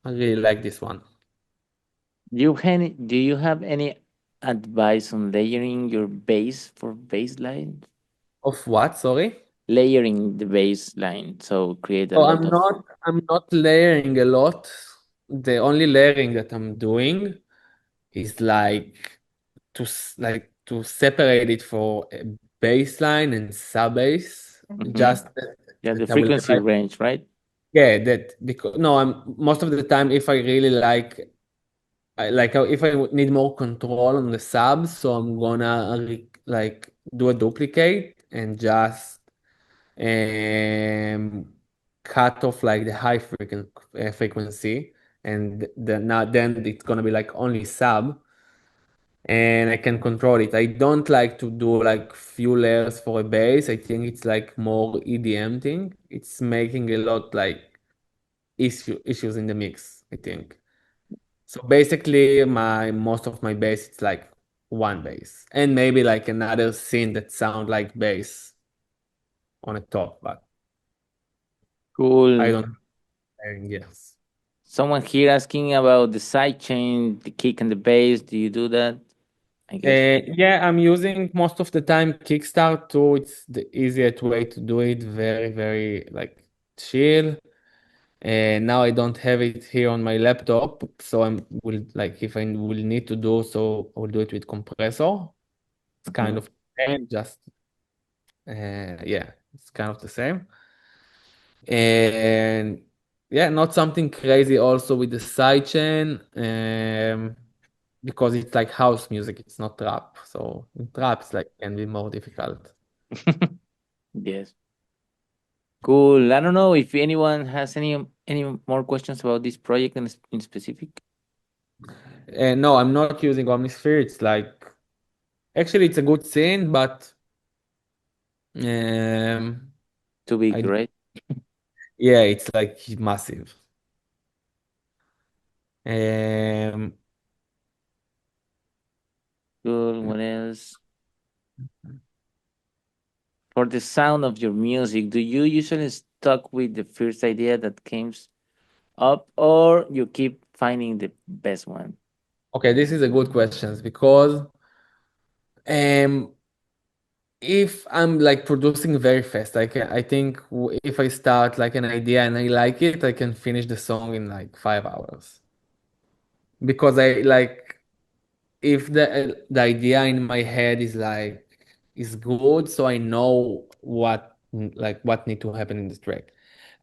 I really like this one. Do you have any advice on layering your bass for bass line? Of what? Sorry. Layering the bass line, so create a Oh, lot of I'm not layering a lot. The only layering that I'm doing is like like to separate it for a baseline and sub bass. Mhm. Just Yeah, the that I will frequency like range, right? yeah that because no I'm most of the time if I really like if I need more control on the sub, so I'm gonna like do a duplicate and just um, cut off like the high frequency, and then it's gonna be like only sub, and I can control it. I don't like to do like few layers for a bass. I think it's like more EDM thing. It's making a lot like issues in the mix, I think. So basically, my most of my bass it's like one bass, and maybe like another synth that sound like bass on the top, but I Cool. don't. Yes. Someone here asking about the side chain, the kick and the bass. Do you do that? I guess. Yeah, I'm using most of the time Kickstart too. It's the easiest way to do it. Very, very like chill. And now I don't have it here on my laptop, so I'm will like if I will need to do so, I will do it with compressor. It's kind Mhm. of same, just yeah, it's kind of the same. And yeah, not something crazy also with the sidechain, because it's like house music, it's not trap. So in trap, it's like can be more difficult. Yes. Cool. I don't know if anyone has any more questions about this project in specific. And no, I'm not using Omnisphere. It's like actually it's a good scene, but um, Too big, I right? yeah, it's like massive. Um, Cool. What else? For the sound of your music, do you usually stuck with the first idea that came up, or you keep finding the best one? okay, this is a good question because um, if I'm like producing very fast, I think if I start like an idea and I like it, I can finish the song in like 5 hours because I like if the idea in my head is like is good, so I know what need to happen in the track.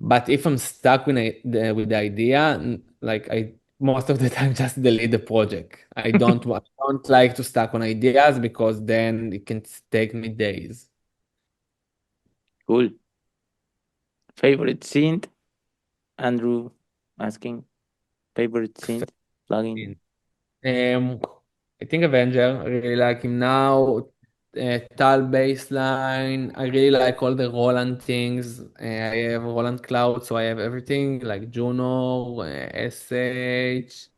But if I'm stuck with the idea, like I most of the time just delete the project. I don't like to stuck on ideas because then it can take me days. Cool. Favorite synth? Andrew asking. Favorite synth plugin? Um, I think Avenger. I really like him now. Tal baseline. I really like all the Roland things. I have Roland Cloud, so I have everything like Juno, SH,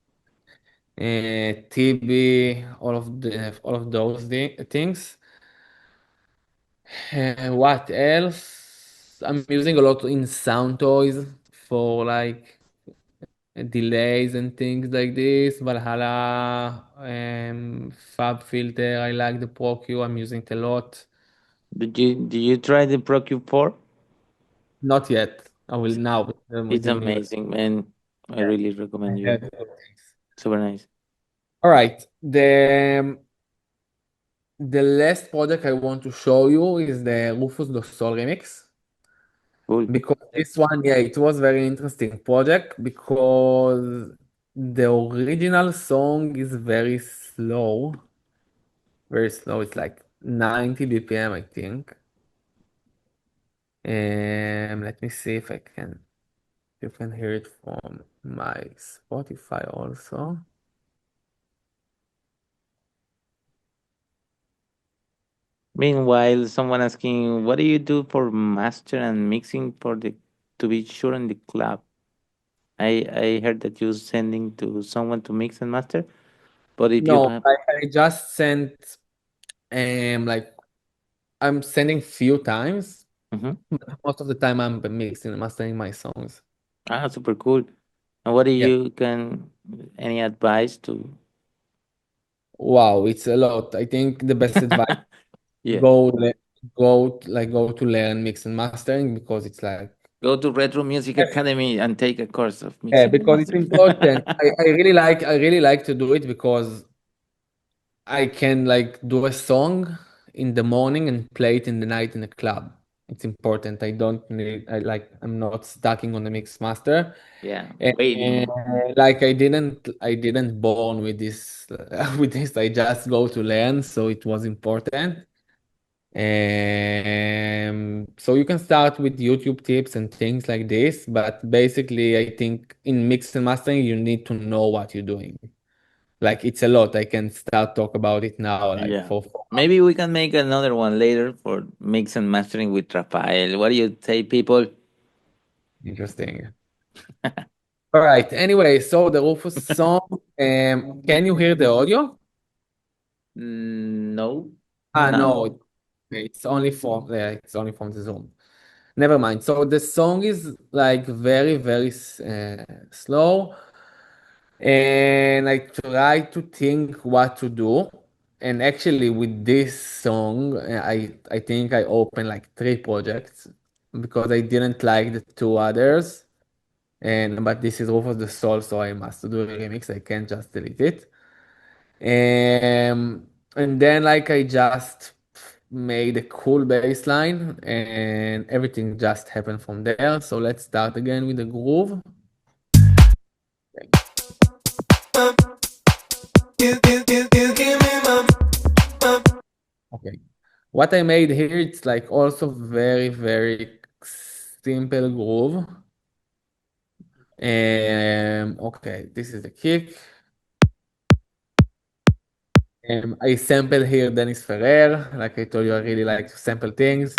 TB, all of those things. What else? I'm using a lot in sound toys for like delays and things like this. Valhalla, Fab Filter, I like the ProQ, I'm using it a lot. Did you try the ProQ4? Not yet. I will now with It's the new. amazing, man. I Yeah, really I recommend you. heard good things. Super nice. All right. The last project I want to show you is the Rufus Do Sol remix. Cool. Because this one, yeah, it was very interesting project because the original song is very slow. It's like 90 BPM, I think. Let me see if I can, you can hear it from my Spotify also. Meanwhile, someone asking, what do you do for master and mixing for the to be sure in the club? I heard that you sending to someone to mix and master, but if you No, have, I just sent, like I'm sending few times, Mhm. but most of the time I'm mixing and mastering my songs. Super cool. And what do Yeah. you can any advice to? Wow, it's a lot. I think the best advice Yeah, go le- go to learn mix and mastering because it's like go to Retro Music Academy and take a course of yeah, mixing and because it's mastering. important. I really like to do it because I can like do a song in the morning and play it in the night in a club. It's important. I don't need I'm not stacking on the mix master. Yeah, And, waiting. like I didn't born with this with this. I just go to learn, so it was important. So you can start with YouTube tips and things like this, but basically I think in mix and mastering you need to know what you're doing. Like it's a lot. I can start talk about it now, like Yeah. for Maybe we can make another one later for mix and mastering with Rafael. What do you say, people? interesting. All right. Anyway, so the Rufus song, can you hear the audio? No, Ah, no. no, it's only from the Zoom. Never mind. So the song is like very slow, and I try to think what to do. And actually, with this song, I think I opened like 3 projects because I didn't like the 2 others. And but this is Rufus the Soul, so I must do a remix. I can't just delete it. And then like I just made a cool bass line, and everything just happened from there. So let's start again with the groove. Okay. What I made here, it's like also very, very simple groove. Okay, this is the kick. I sample here Dennis Ferrer. Like I told you, I really like to sample things.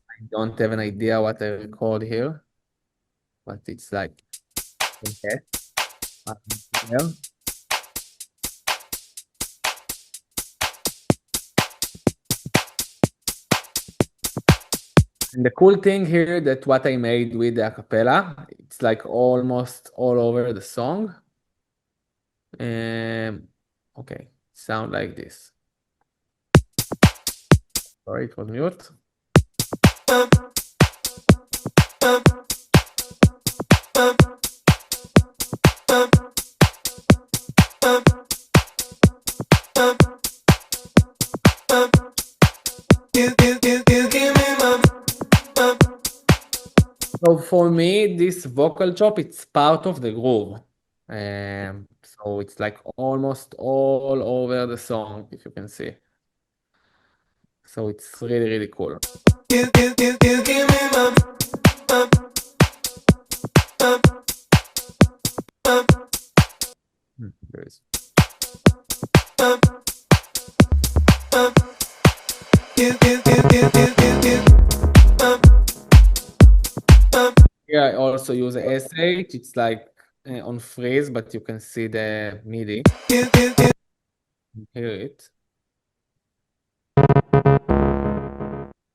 I don't have an idea what I record here, but it's like okay. Yeah. And the cool thing here that what I made with the acapella, it's like almost all over the song. Okay, sound like this. Sorry, it was mute. So for me, this vocal chop, it's part of the groove. So it's like almost all over the song, if you can see. So it's really, really cool. There is. Here I also use a SH. It's like on phrase, but you can see the MIDI. Hear it.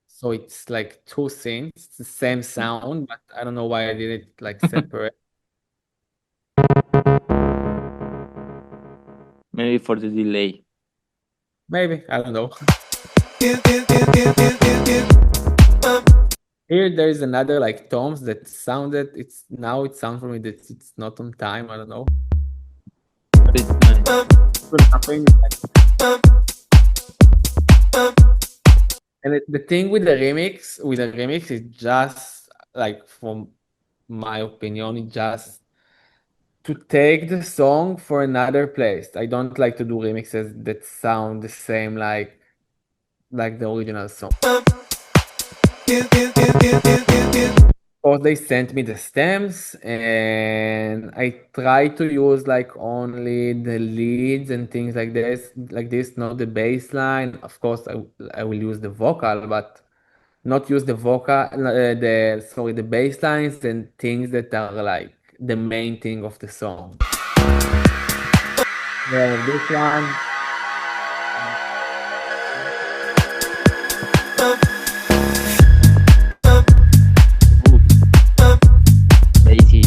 So it's like two synths, it's the same sound, but I don't know why I did it like separate. Maybe for the delay. Maybe, I don't know. Here there is another like tones that sounded, it sounds for me that it's not on time, I don't know. But it's nice. And the thing with the remix is just like, from my opinion, it just to take the song for another place. I don't like to do remixes that sound the same like the original song. Or they sent me the stems, and I try to use like only the leads and things like this, not the bass line. Of course, I will use the vocal, but not use the the bass lines and things that are like the main thing of the song. Yeah, this one. Lazy.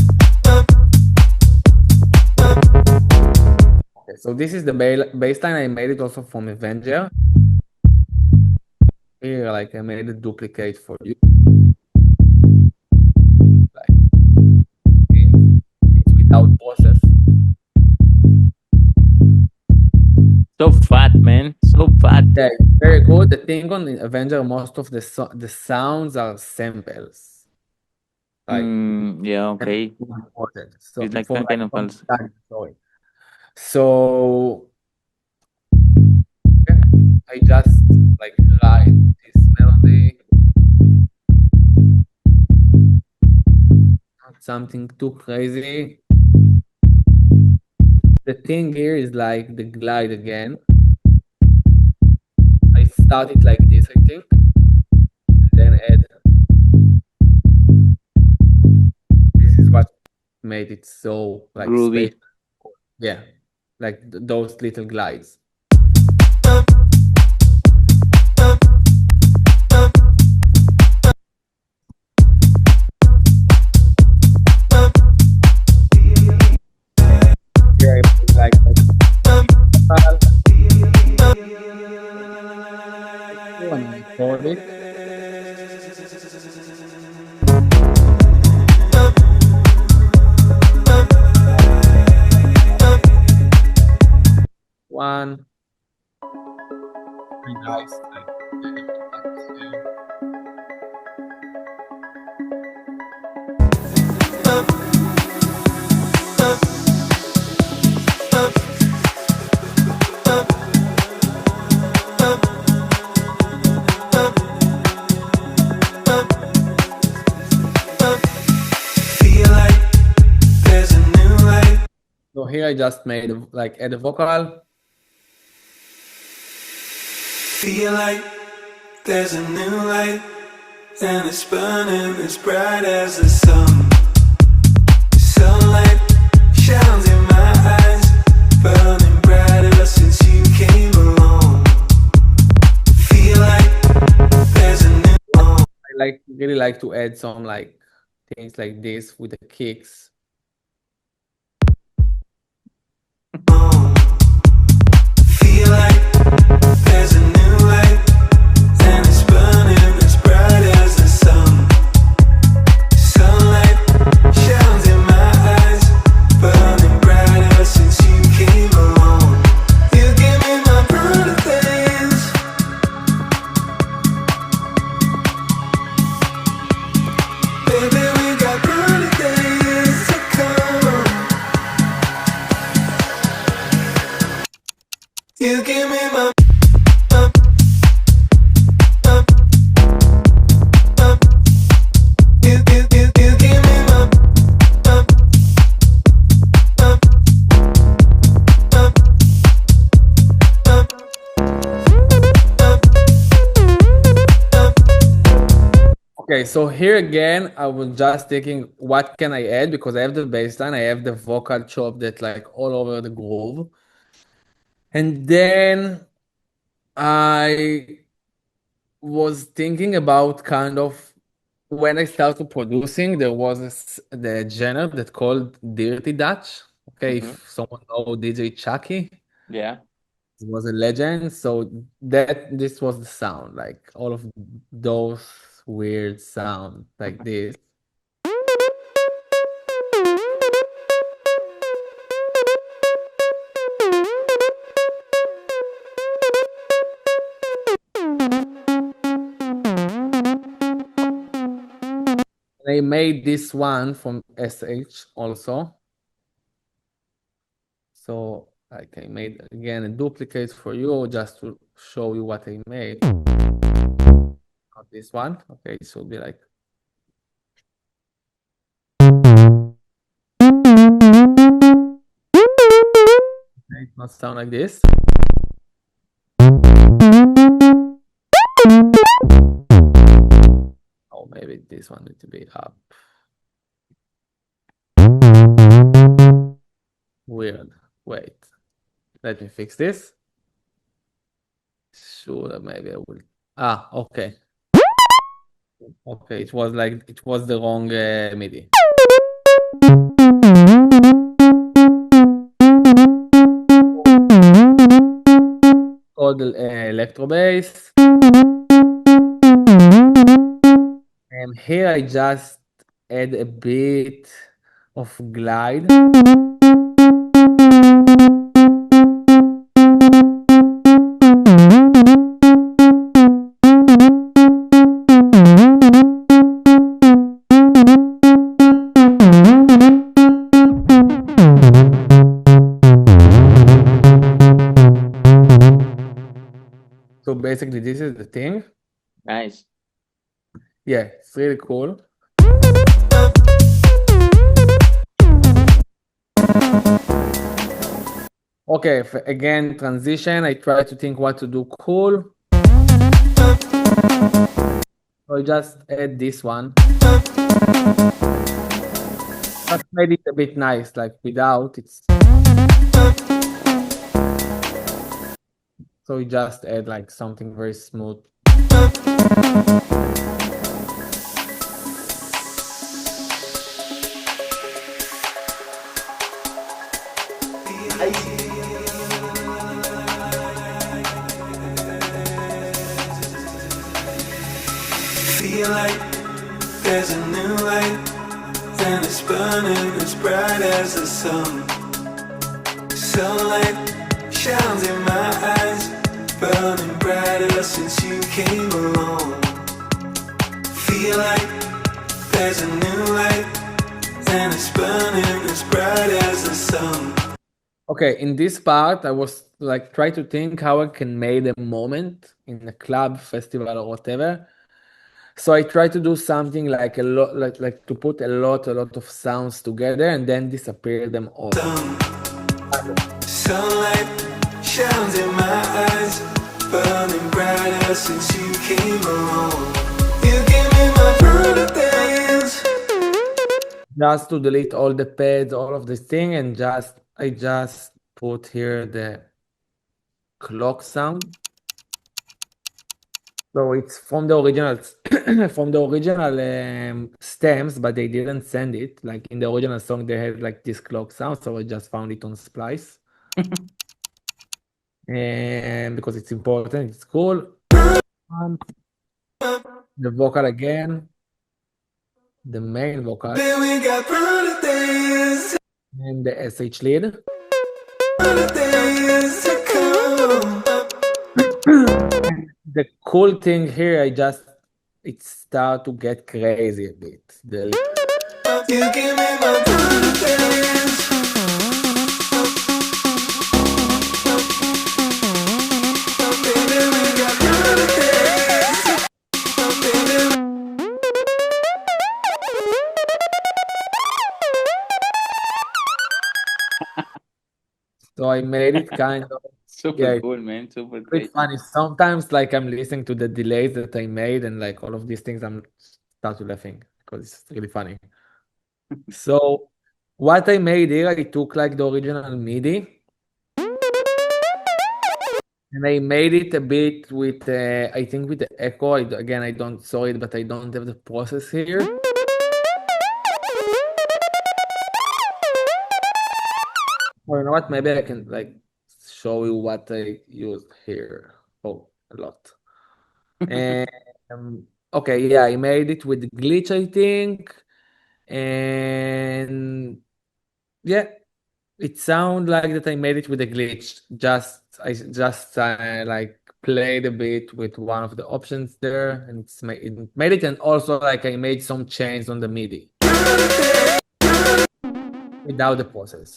Okay, so this is the bass line. I made it also from Avenger. Here, like I made a duplicate for you. Like, it's without process. So fat, man. So fat. Yeah, it's very good. The thing on the Avenger, most of the sounds are samples. Like Yeah, okay. important. So It's like from kind of from false. sorry. So yeah, I just like write this melody. Not something too crazy. The thing here is like the glide again. I started like this, I think, and then add. This is what made it so like Groovy. space. Yeah, like those little glides. Yeah, like when I record it. one. Very nice. Like, Feel like there's a new light. so here I just made like add a vocal. Feel like there's a new light, and it's burning as bright as the sun. Sunlight shines in my eyes, burning brighter since you came along. Feel like there's a new I really like to add some like things like this with the kicks. Feel like there's a new light, and it's burning as bright as the sun. Sunlight shines in my eyes, burning brighter since you came along. You give me my brutal things. Baby, we got brutal days to come. You give me my you give me my Okay, so here again, I was just thinking, what can I add? Because I have the bass line, I have the vocal chop that like all over the groove. And then I was thinking about kind of when I started producing, there was the genre that called Dirty Dutch. Okay, if someone know DJ Chucky, Yeah. he was a legend. So this was the sound, like all of those weird sound like this. They made this one from SH also. So like I made again a duplicate for you just to show you what I made. Not this one. Okay, this will be like okay, it must sound like this. Oh, maybe this one needs to be up. Weird. Wait. Let me fix this. Sure, maybe I will. Ah, okay. Okay, it was the wrong MIDI. Called electro bass. And here I just add a bit of glide. So basically this is the thing. Nice. Yeah, it's really cool. Okay, again, transition. I try to think what to do cool. So I just add this one. Just made it a bit nice, like without it's. So we just add like something very smooth. feel like there's a new light, and it's burning as bright as the sun. Sunlight shines in my eyes, burning brighter since you came along. Feel like there's a new light, and it's burning as bright as the sun. Okay, in this part, I was like try to think how I can make a moment in a club, festival, or whatever. So I try to do something like a lot, like to put a lot of sounds together and then disappear them all. Sunlight shines in my eyes, burning brighter since you came along. You give me my brutal days. Just to delete all the pads, all of this thing, and I just put here the clock sound. So it's from the original from the original stems, but they didn't send it. Like in the original song, they had like this clock sound, so I just found it on Splice. And because it's important, it's cool. The vocal again, the main vocal, Then we got brutal days, and the SH lead. brutal days to come. The cool thing here, it start to get crazy a bit. You give me my brutal days. Baby, we got brutal days. Baby, So I made it kind of Super Yeah, cool, man. Super pretty great. funny. Sometimes like I'm listening to the delays that I made and like all of these things, I'm start to laughing because it's really funny. So what I made here, I took like the original MIDI and I made it a bit with I think with the echo. Again, I don't saw it, but I don't have the process here. Or you know what? Maybe I can like show you what I used here. Oh, a lot. Okay, yeah, I made it with glitch, I think, and yeah, it sounds like that I made it with a glitch. I just like played a bit with one of the options there, and it made it, and also like I made some changes on the MIDI without the process.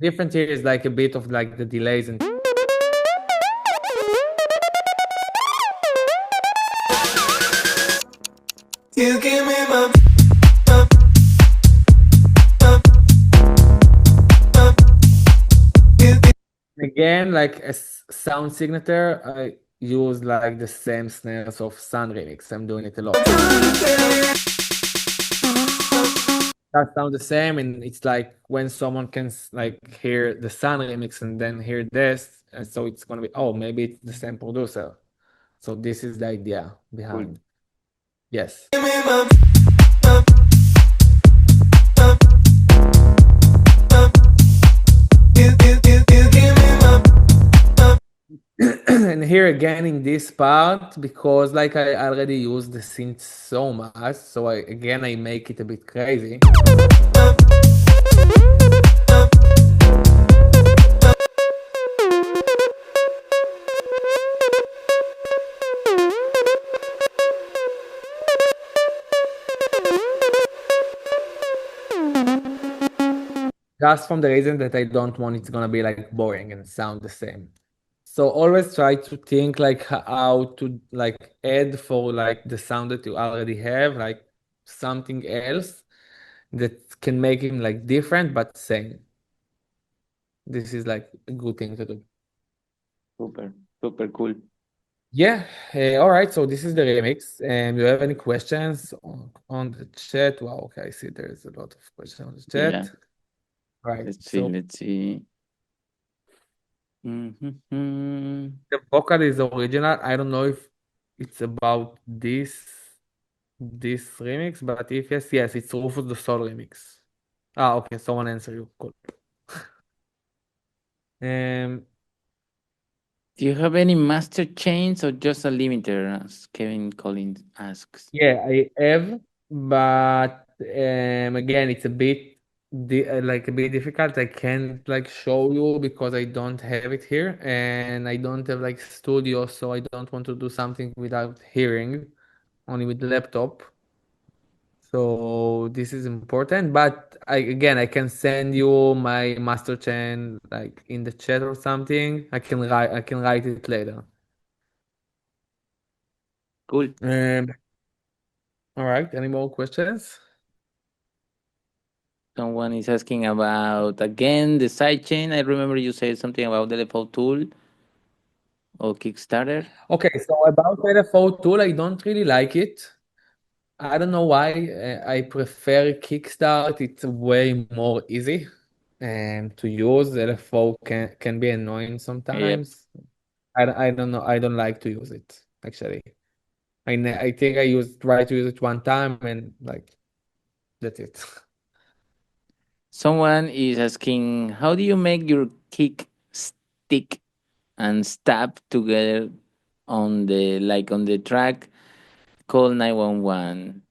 Different here is like a bit of like the delays and you give me my. again like a sound signature. I use like the same snares of Sun Remix. I'm doing it a lot. That sounds the same, and it's like when someone can like hear the Sun Remix and then hear this, and so it's gonna be, oh, maybe it's the same producer. So this is the idea behind. Yes. Give me my. You give me my. And here again in this part, because like I already used the synth so much, so I make it a bit crazy. Just from the reason that I don't want it's gonna be like boring and sound the same. So always try to think like how to like add for like the sound that you already have, like something else that can make him like different but same. This is like a good thing to do. Super, super cool. Yeah, all right. So this is the remix. And you have any questions on the chat? Wow, okay, I see there's a lot of questions on the chat. Yeah. Right. Let's see. So Let's see. Mm-hmm. the vocal is original. I don't know if it's about this remix, but if yes, yes, it's Rufus the Soul remix. Ah, okay, someone answer you. Cool. Um, Do you have any master chains or just a limiter, as Kevin Collins asks? Yeah, I have, but again, it's a bit like a bit difficult. I can't like show you because I don't have it here, and I don't have like studio, so I don't want to do something without hearing, only with the laptop. So this is important, but I can send you my master chain like in the chat or something. I can write it later. Cool. Um, all right. Any more questions? Someone is asking about again the sidechain. I remember you said something about the default tool or Kickstarter. Okay, so about the LFO tool, I don't really like it. I don't know why. I prefer Kickstart. It's way more easy to use. LFO can be annoying Yep. sometimes. I don't know. I don't like to use it actually. I think I used try to use it one time and like that's it. Someone is asking, how do you make your kick stick and stab together on the on the track? Call 911.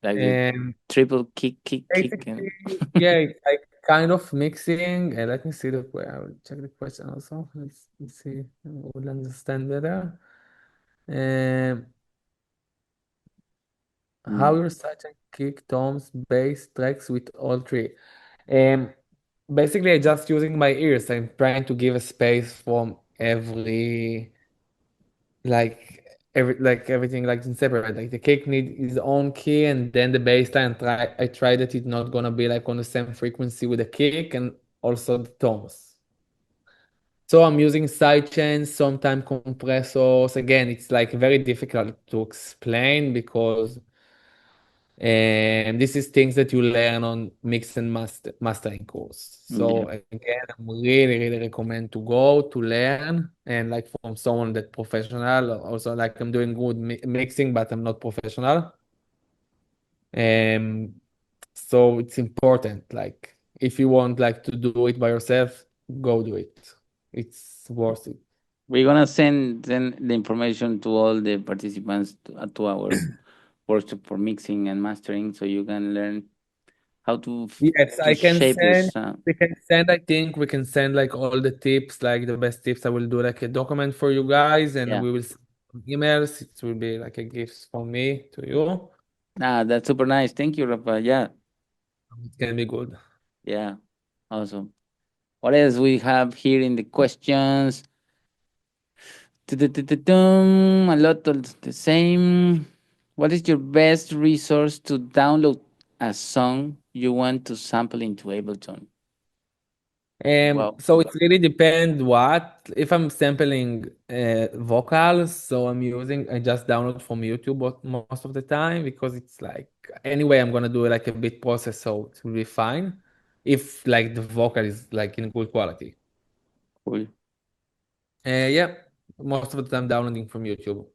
Like the And triple kick, and basically, yeah, it's like kind of mixing. Let me see the I will check the question also. Let's see. I will understand better. Um, how Mm, you're such a kick toms bass tracks with all three. Um, basically, I just using my ears. I'm trying to give a space from every like everything like in separate. Like the kick need its own key, and then the bass line. I try that it's not gonna be like on the same frequency with the kick, and also the toms. So I'm using sidechains, sometimes compressors. Again, it's like very difficult to explain because this is things that you learn on mix and mastering course. yeah. So again, I'm really recommend to go to learn and like from someone that professional. Also, like I'm doing good mixing, but I'm not professional. Um, so it's important. Like if you want like to do it by yourself, go do it. It's worth it. We're gonna send the information to all the participants to our workshop for mixing and mastering, so you can learn how Yes, to I can shape your send. sound. We can send. I think we can send like all the tips, like the best tips. I will do like a document for you guys, and Yeah. we will send emails. It will be like a gift from me to you. Ah, that's super nice. Thank you, Rafa. Yeah. It can be good. Yeah. Awesome. What else we have here in the questions? A lot of the same. What is your best resource to download a song you want to sample into Ableton? Wow. So it really depends what if I'm sampling vocals. So I just download from YouTube most of the time because it's like anyway I'm gonna do like a bit process, so it will be fine if like the vocal is like in good quality. Cool. Yeah, most of the time downloading from YouTube.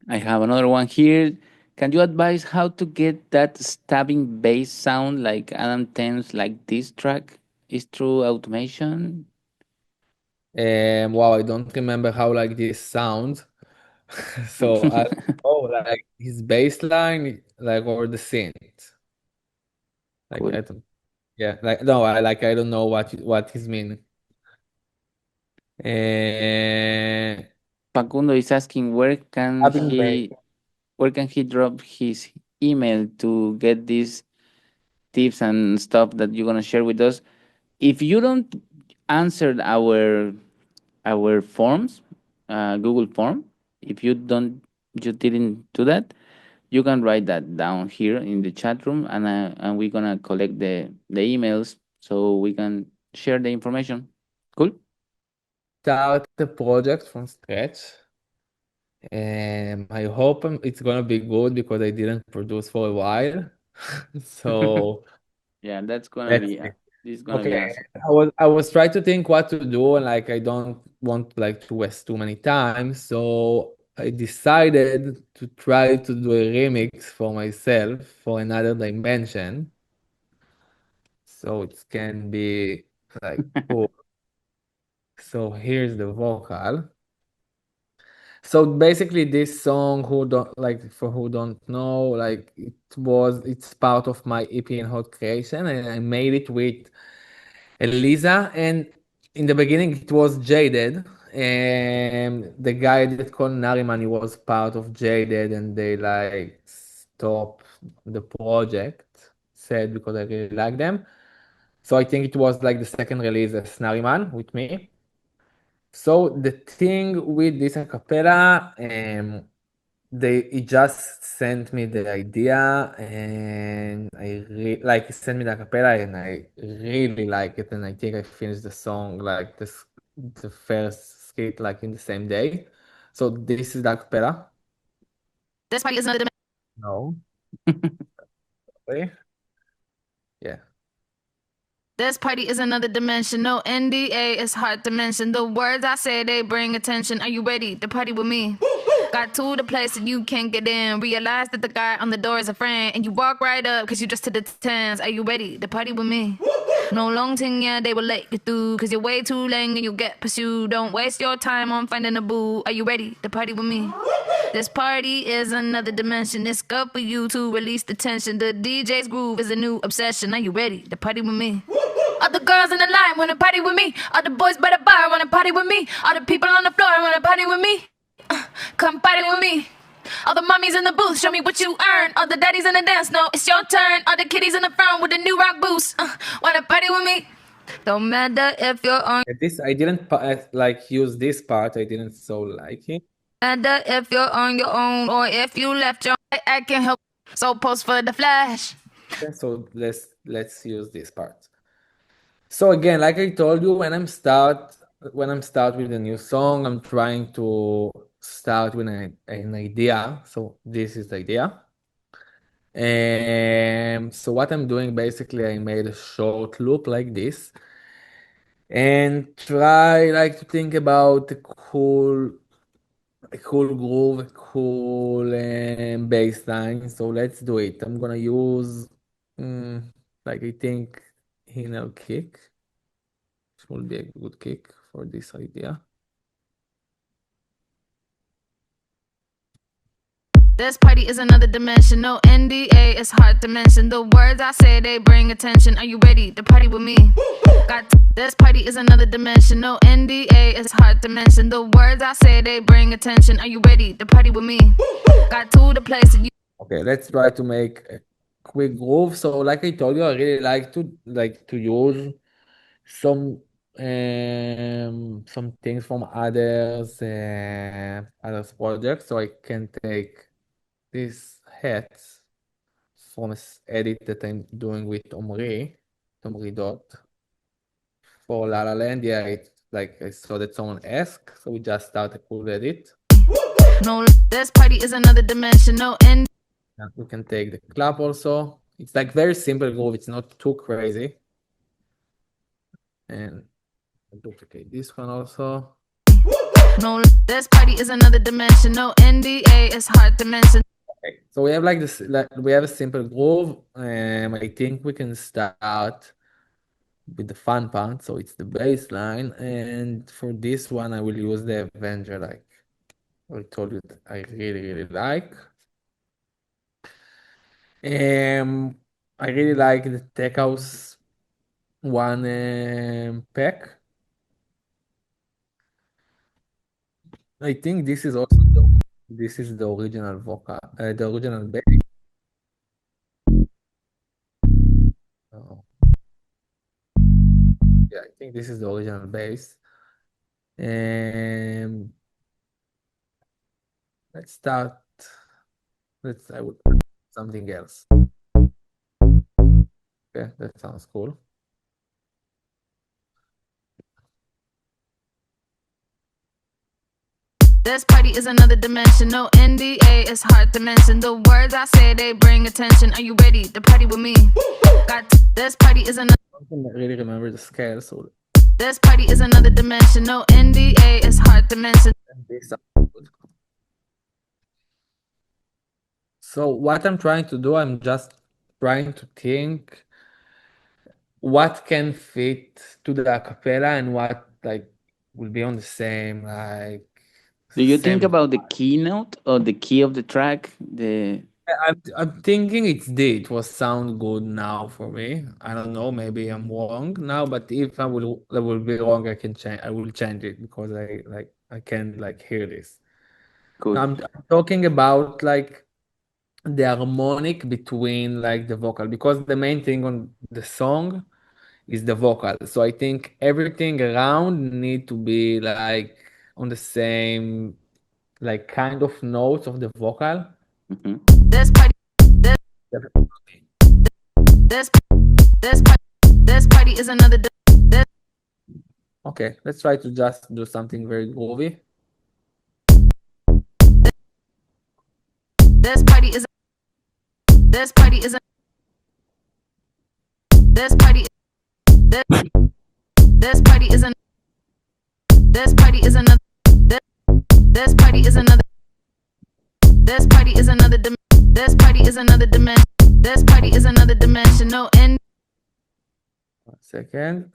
I have another one here. Can you advise how to get that stabbing bass sound like Adam Thames, like this track? Is through automation? Wow, I don't remember how like this sounds. So I oh like his bass line like or the synth. Like Cool. I don't yeah, like no, I don't know what he's mean. Uh, Facundo is asking Having bass. where can he drop his email to get these tips and stuff that you're gonna share with us? If you don't answer our forms, Google form, if you didn't do that, you can write that down here in the chat room, and we're gonna collect the emails so we can share the information. Cool. Start the project from scratch. I hope it's gonna be good because I didn't produce for a while. So Yeah, that's gonna let's be see. this is gonna be Okay, awesome. I was trying to think what to do, and like I don't want like to waste too many times, so I decided to try to do a remix for myself for another dimension, so it can be like cool. So here's the vocal. So basically, this song, who don't know, like it's part of my EP and Hot creation, and I made it with Eliza. And in the beginning, it was Jaded, and the guy that called Nariman, he was part of Jaded, and they like stopped the project, said because I really like them. So I think it was like the second release as Nariman with me. So the thing with this acapella, he just sent me the idea, and he sent me the acapella, and I really like it, and I think I finished the song like the first skit like in the same day. So this is the acapella. This party is another No. Sorry. Yeah. This party is another dimension. No NDA is hard to mention. The words I say, they bring attention. Are you ready to party with me? Got to the place and you can't get in. Realize that the guy on the door is a friend. And you walk right up because you just to the tens. Are you ready to party with me? No long thing, yeah, they will let you through. Because you're way too late and you get pursued. Don't waste your time on finding a boo. Are you ready to party with me? This party is another dimension. It's good for you to release the tension. The DJ's groove is a new obsession. Are you ready to party with me? All the girls in the line wanna party with me. All the boys by the bar wanna party with me. All the people on the floor wanna party with me. Come party with me. All the mommies in the booth, show me what you earn. All the daddies in the dance, no, it's your turn. All the kiddies in the front with the new rock boots, wanna party with me. Don't matter if you're on. This I didn't like use this part. I didn't so like it. Matter if you're on your own or if you left your. I can help. So post for the flash. Okay, so let's use this part. So again, like I told you, when I'm start with a new song, I'm trying to start with an idea. So this is the idea. And so what I'm doing basically, I made a short loop like this and try like to think about a cool groove, a cool bass line. So let's do it. I'm gonna use like I think inner kick. This will be a good kick for this idea. This party is another dimension. No NDA is hard to mention. The words I say, they bring attention. Are you ready to party with me? This party is another dimension. No NDA is hard to mention. The words I say, they bring attention. Are you ready to party with me? Got to the place that you. Okay, let's try to make a quick groove. So like I told you, I really like to use some things from others projects. So I can take these hats from this edit that I'm doing with Omri Dot for La La Land. Yeah, it's like I saw that someone asked, so we just started a cool edit. No, this party is another dimension. No end. And we can take the clap also. It's like very simple groove. It's not too crazy. And I'll duplicate this one also. No, this party is another dimension. No NDA is hard to mention. Okay, so we have like this, like we have a simple groove. I think we can start with the fun part. So it's the bass line, and for this one, I will use the Avenger, like I told you that I really like. I really like the Tech House one pack. I think this is also the original vocal, the original bass. Oh, yeah, I think this is the original bass. Um, let's start. I would something else. Okay, that sounds cool. This party is another dimension. No NDA is hard to mention. The words I say, they bring attention. Are you ready to party with me? This party is another. I don't really remember the scale, so This party is another dimension. No NDA is hard to mention. this sounds good. So what I'm trying to do, I'm just trying to think what can fit to the acapella and what like will be on the same like Do you think Same. about the keynote or the key of the track? I'm thinking it's D. It was sound good now for me. I don't know. Maybe I'm wrong now, but if I will be wrong, I can change. I will change it because I can like hear this. Good. I'm talking about like the harmonic between like the vocal because the main thing on the song is the vocal. So I think everything around need to be like on the same like kind of notes of the vocal. Mhm. This party, this this this party, this party is another. This Okay, let's try to just do something very groovy. this party is this party is this party this this party is an this party is another. This, this party is another. This party is another. This party is another dimension. This party is another dimension. No end. 1 second.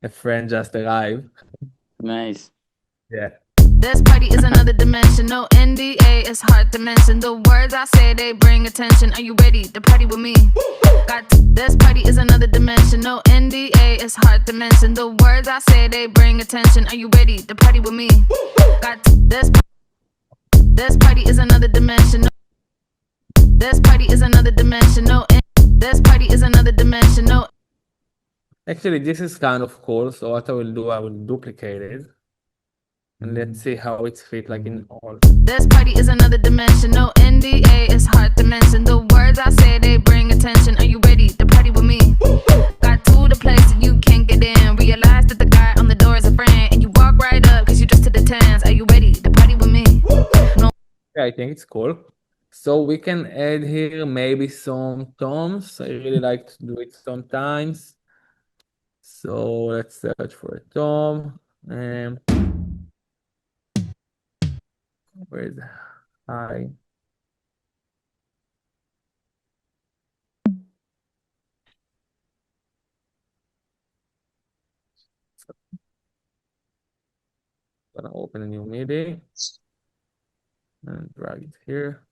A friend just arrived. Nice. Yeah. This party is another dimension. No NDA, it's hard to mention. The words I say, they bring attention. Are you ready to party with me? Got this party is another dimension. No NDA, it's hard to mention. The words I say, they bring attention. Are you ready to party with me? Got this party is another dimension. This party is another dimension. No, this party is another dimension. No. Actually, this is kind of cool. So what I will do, I will duplicate it. And let's see how it's fit like in all. This party is another dimension. No NDA, it's hard to mention. The words I say, they bring attention. Are you ready to party with me? Got to the place that you can't get in. Realize that the guy on the door is a friend. And you walk right up because you just to the tens. Are you ready to party with me? No. Yeah, I think it's cool. So we can add here maybe some toms. I really like to do it sometimes. So let's search for a tom. Where is hi? Gonna open a new meeting and drag it here.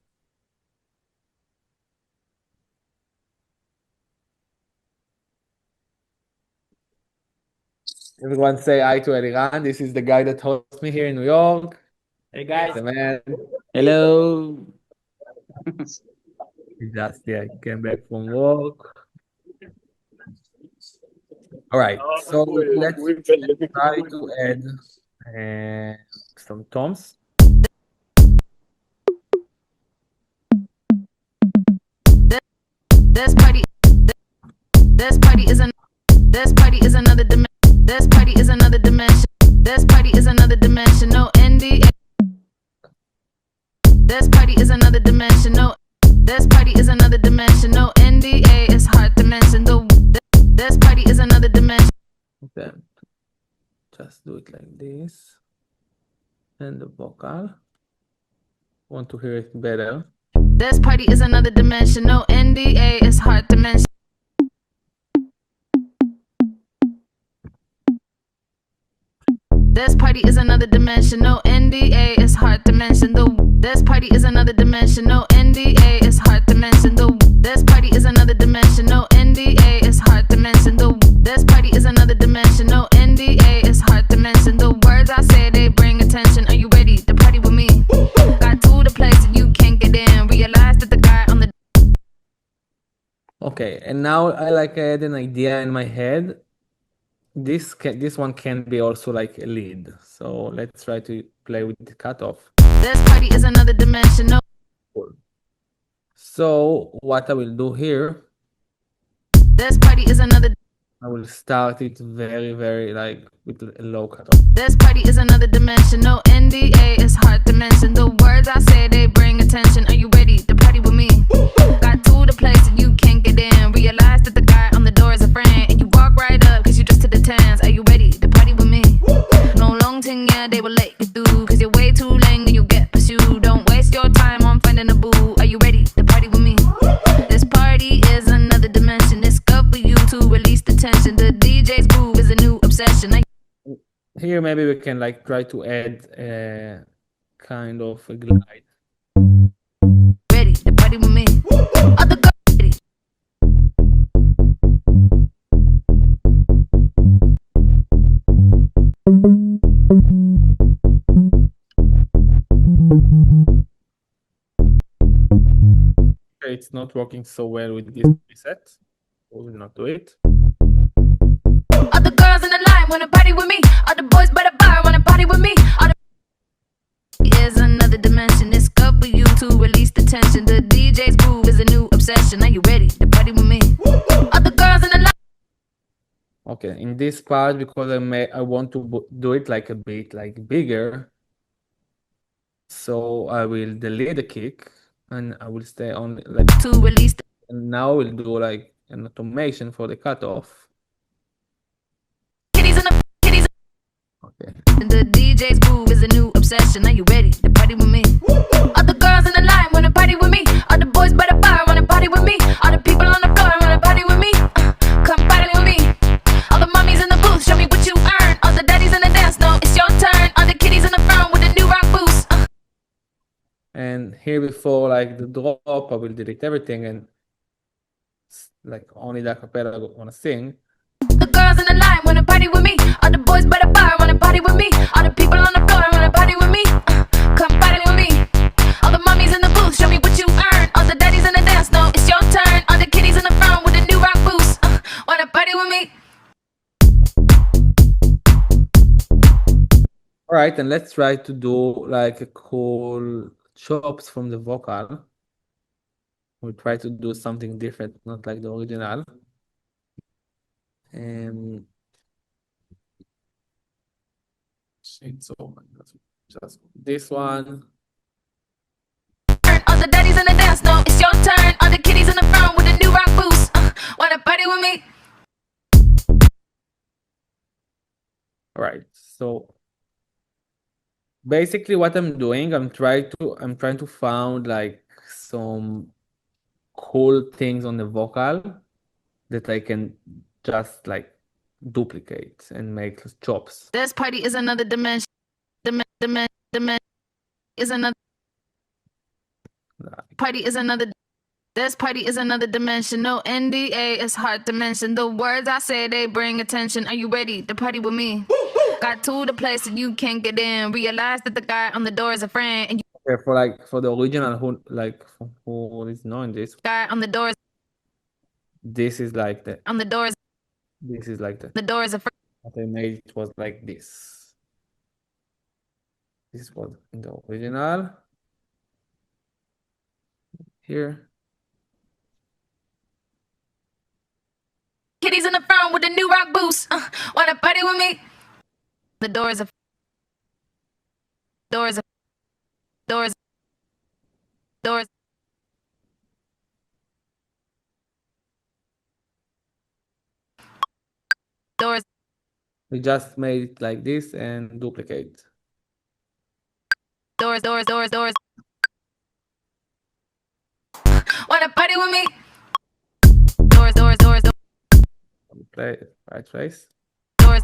Everyone say hi to Eliran. This is the guy that hosts me here in New York. Hey guys. The man. Hello. He just came back from work. All right, so let's try to add some toms. This party is another dimension. This party is another dimension. This party is another dimension. No NDA. This party is another dimension. No. This party is another dimension. No NDA. It's hard to mention. This party is another dimension. Okay, just do it like this. And the vocal. Want to hear it better. This party is another dimension. No NDA. It's hard to mention. This party is another dimension. No NDA. It's hard to mention. This party is another dimension. No NDA. It's hard to mention. This party is another dimension. No NDA. It's hard to mention. This party is another dimension. No NDA. It's hard to mention. The words I say, they bring attention. Are you ready to party with me? Got to the place that you can't get in. Realize that the guy on the. Okay, and now I had an idea in my head. This one can be also like a lead. So let's try to play with the cutoff. This party is another dimension. No. So what I will do here, This party is another. I will start it very, very like with a low cutoff. This party is another dimension. No NDA. It's hard to mention. The words I say, they bring attention. Are you ready to party with me? Got to the place that you can't get in. Realize that the guy on the door is a friend. And you walk right up because you just to the tens. Are you ready to party with me? No long thing, yeah, they will let you through. Because you're way too lame and you get pursued. Don't waste your time on finding a boo. Are you ready to party with me? This party is another dimension. It's good for you to release the tension. The DJ's groove here maybe we can like try to add a kind of a glide. Ready to party with me. Other girls ready. Okay, it's not working so well with this preset. We will not do it. Other girls in the line wanna party with me. Other boys by the bar wanna party with me. Here's another dimension. It's good for you to release the tension. The DJ's groove is a new obsession. Are you ready to party with me? Other girls in the line. Okay, in this part, because I want to do it like a bit like bigger, so I will delete the kick and I will stay on like To release the and now we'll do like an automation for the cutoff. kitties in the kitties. Okay. The DJ's groove is a new obsession. Are you ready to party with me? Other girls in the line wanna party with me. Other boys by the bar wanna party with me. Other people on the floor wanna party with me. Come party with me. All the mommies in the booth, show me what you earn. All the daddies in the dance, no, it's your turn. All the kitties in the front with the new rock boost. And here before like the drop, I will delete everything and like only the acapella I wanna sing. The girls in the line wanna party with me. All the boys by the bar wanna party with me. All the people on the floor wanna party with me. Come party with me. All the mommies in the booth, show me what you earn. All the daddies in the dance, no, it's your turn. All the kitties in the front with the new rock boost. Wanna party with me? All right, and let's try to do like a cool chops from the vocal. We'll try to do something different, not like the original. So just this one. All the daddies in the dance, no, it's your turn. All the kitties in the front with the new rock boost. Wanna party with me? All right, so basically what I'm doing, I'm trying to find like some cool things on the vocal that I can just like duplicate and make chops. This party is another dimension. Dimension is another party is another. This party is another dimension. No NDA is hard to mention. The words I say, they bring attention. Are you ready to party with me? Got to the place that you can't get in. Realize that the guy on the door is a friend. And you Okay, for the original who is knowing this, guy on the door is this is like the on the doors. this is like The door is a friend. what I made it was like this. This was in the original. Here. Kitties in the front with the new rock boost. Wanna party with me? The doors are doors doors doors. Doors. We just made it like this and duplicate. Doors. Wanna party with me? Doors. Play right face. Doors.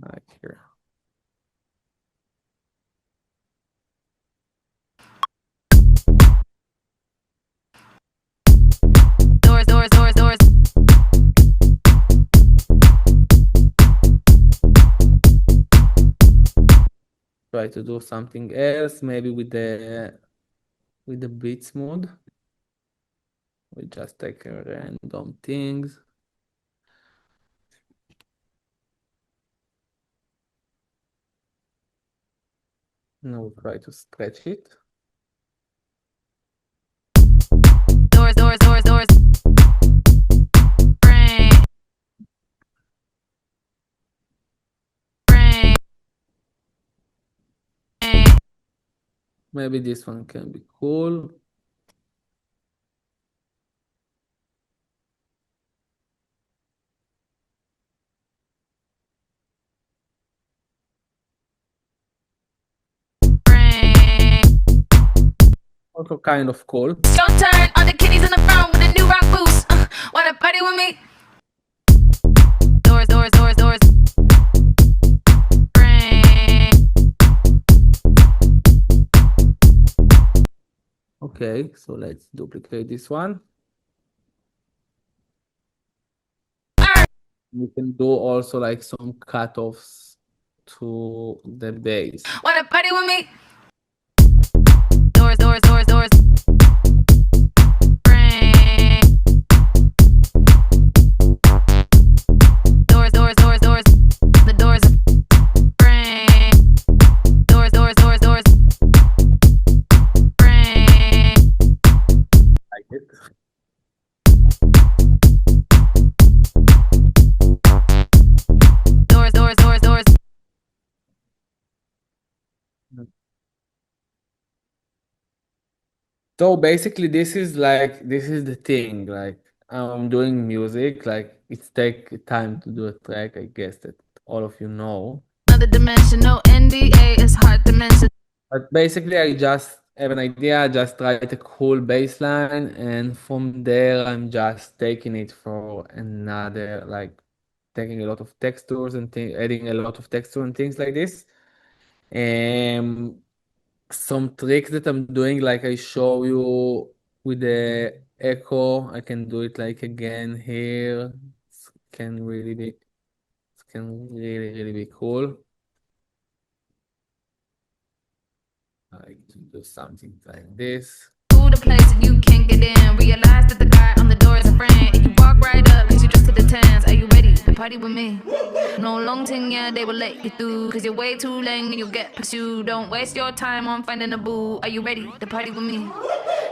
Like here. Doors. Try to do something else, maybe with the beats mode. We just take random things. Now we'll try to stretch it. Doors. Maybe this one can be cool. Also kind of cool. It's your turn. All the kitties in the front with a new rock boost. Wanna party with me? Okay, so let's duplicate this one. We can do also like some cutoffs to the bass. Wanna party with me? The doors are doors. Like it. Doors. So basically, this is the thing. Like I'm doing music, like it's take time to do a track. I guess that all of you know. Another dimension, no NDA, it's hard to mention. But basically, I just have an idea, just write a cool bass line, and from there, I'm just taking it for another, like taking a lot of textures and adding a lot of texture and things like this. And some tricks that I'm doing, like I show you with the echo, I can do it like again here. It can really be cool. I like to do something like this. To the place that you can't get in. Realize that the guy on the door is a friend. And you walk right up, cause you dressed to the tens. Are you ready to party with me? No long thing, yeah, they will let you through. Cause you're way too lame and you'll get pursued. Don't waste your time on finding a boo. Are you ready to party with me?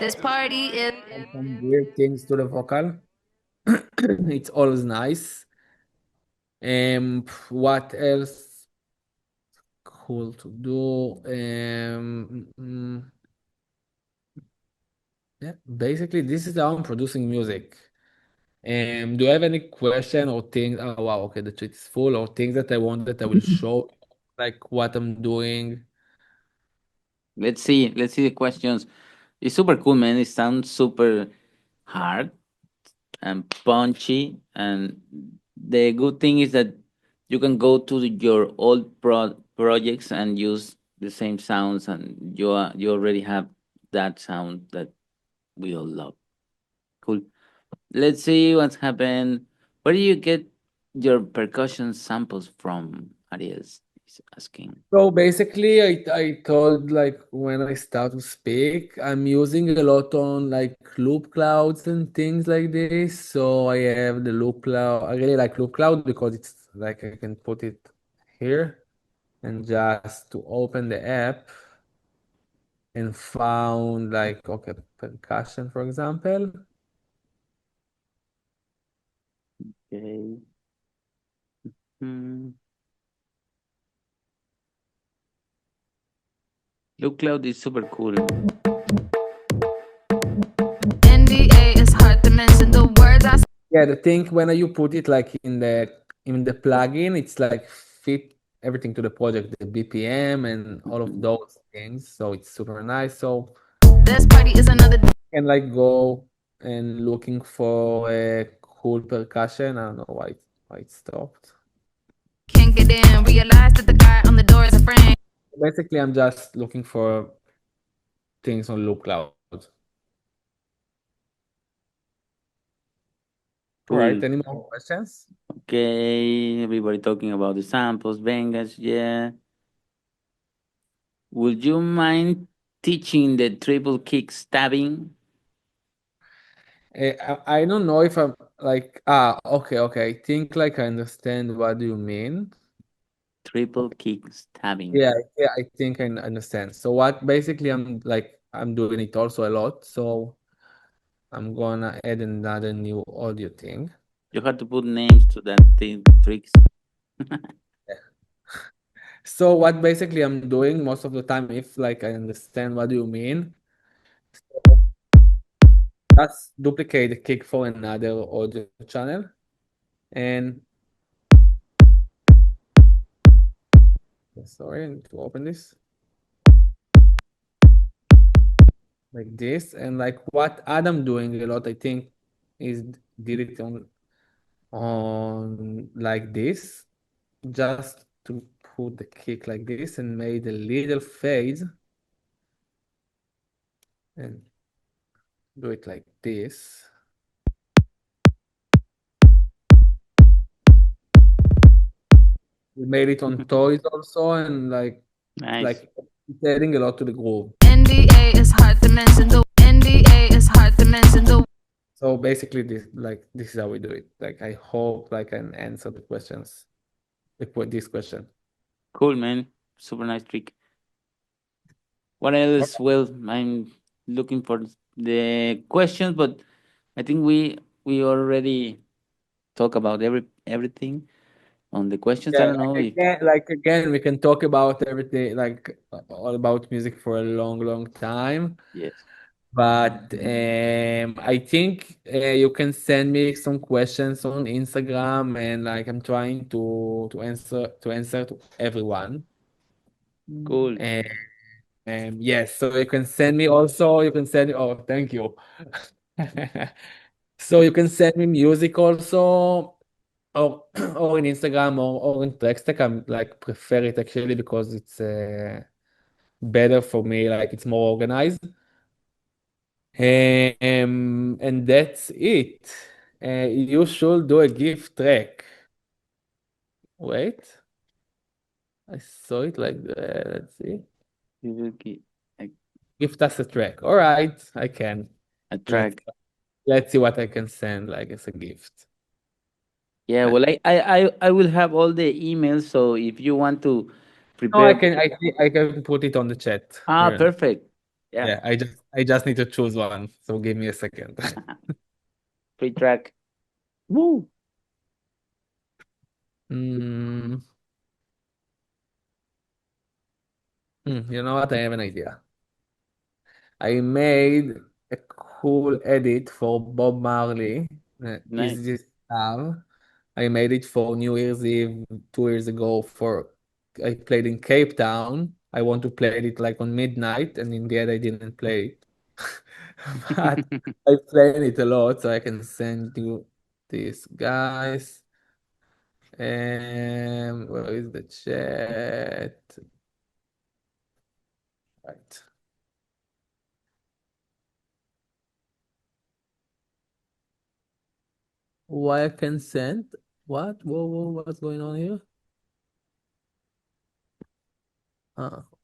This party is. And some weird things to the vocal. It's always nice. What else cool to do? Yeah, basically this is how I'm producing music. Do you have any question or things? Oh wow, okay, the chat is full, or things that I want that I will show, like what I'm doing. Let's see. Let's see the questions. It's super cool, man. It sounds super hard and punchy. And the good thing is that you can go to your old projects and use the same sounds, and you already have that sound that we all love. Cool. Let's see what's happened. Where do you get your percussion samples from? Arias is asking. So basically, I told like when I start to speak, I'm using a lot on like loop clouds and things like this. So I have the loop cloud. I really like loop cloud because it's like I can put it here and just to open the app and found like okay percussion for example. Okay. Hmm. Look Cloud is super cool. NDA is hard to mention. The words I Yeah, the thing when you put it like in the plugin, it's like fit everything to the project, the BPM and all of those things. So it's super nice. So This party is another. you can like go and looking for a cool percussion. I don't know why it stopped. Can't get in. Realize that the guy on the door is a friend. Basically, I'm just looking for things on Loop Cloud. All right, Cool. any more questions? Okay, everybody talking about the samples, Vengas, yeah. Would you mind teaching the triple kick stabbing? I don't know if I'm like okay. I think like I understand what do you mean. Triple Okay. kick stabbing. Yeah, I think I understand. So what basically I'm doing it also a lot. So I'm gonna add another new audio thing. You have to put names to that tricks. Yeah. So what basically I'm doing most of the time, if like I understand what you mean, just duplicate the kick for another audio channel. And sorry, I need to open this like this. And like what Adam doing a lot, I think, is did it on like this, just to put the kick like this and made a little fade and do it like this. We made it on toys also, and Nice. like it's adding a lot to the groove. NDA is hard to mention. The NDA is hard to mention. The So basically, this is how we do it. Like I hope like I can answer the questions, this question. Cool, man. Super nice trick. What else? Well, I'm looking for the questions, but I think we already talk about everything on the questions. I Yeah, don't know if like again, we can talk about everything, like all about music for a long, long time. yes. But I think you can send me some questions on Instagram, and like I'm trying to answer to everyone. Cool. And yes, so you can send me also. You can send. Oh, thank you. So you can send me music also, or or in Instagram or in text. Like I'm like prefer it actually because it's better for me. Like it's more organized. And that's it. You should do a gift track. Wait, I saw it like that. Let's see. You will get a, Gift us a track. All right, I can. a Let's track. let's see what I can send like as a gift. Yeah, Uh, well, I will have all the emails. So if you want to No, prepare, I can put it on the chat here. perfect. Yeah, Yeah, I just need to choose one. So give me a second. free track. Woo. Mm, you know what? I have an idea. I made a cool edit for Bob Marley. Nice. Is this Star? I made it for New Year's Eve 2 years ago. For I played in Cape Town. I want to play it like on midnight, and in the end I didn't play it. But I played it a lot, so I can send you this, guys. Where is the chat? Right. Why I can send? What? Whoa, whoa, what's going on here?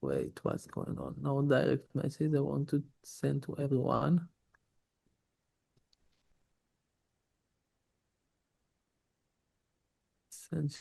Wait, what's going on? No direct message. I want to send to everyone. Send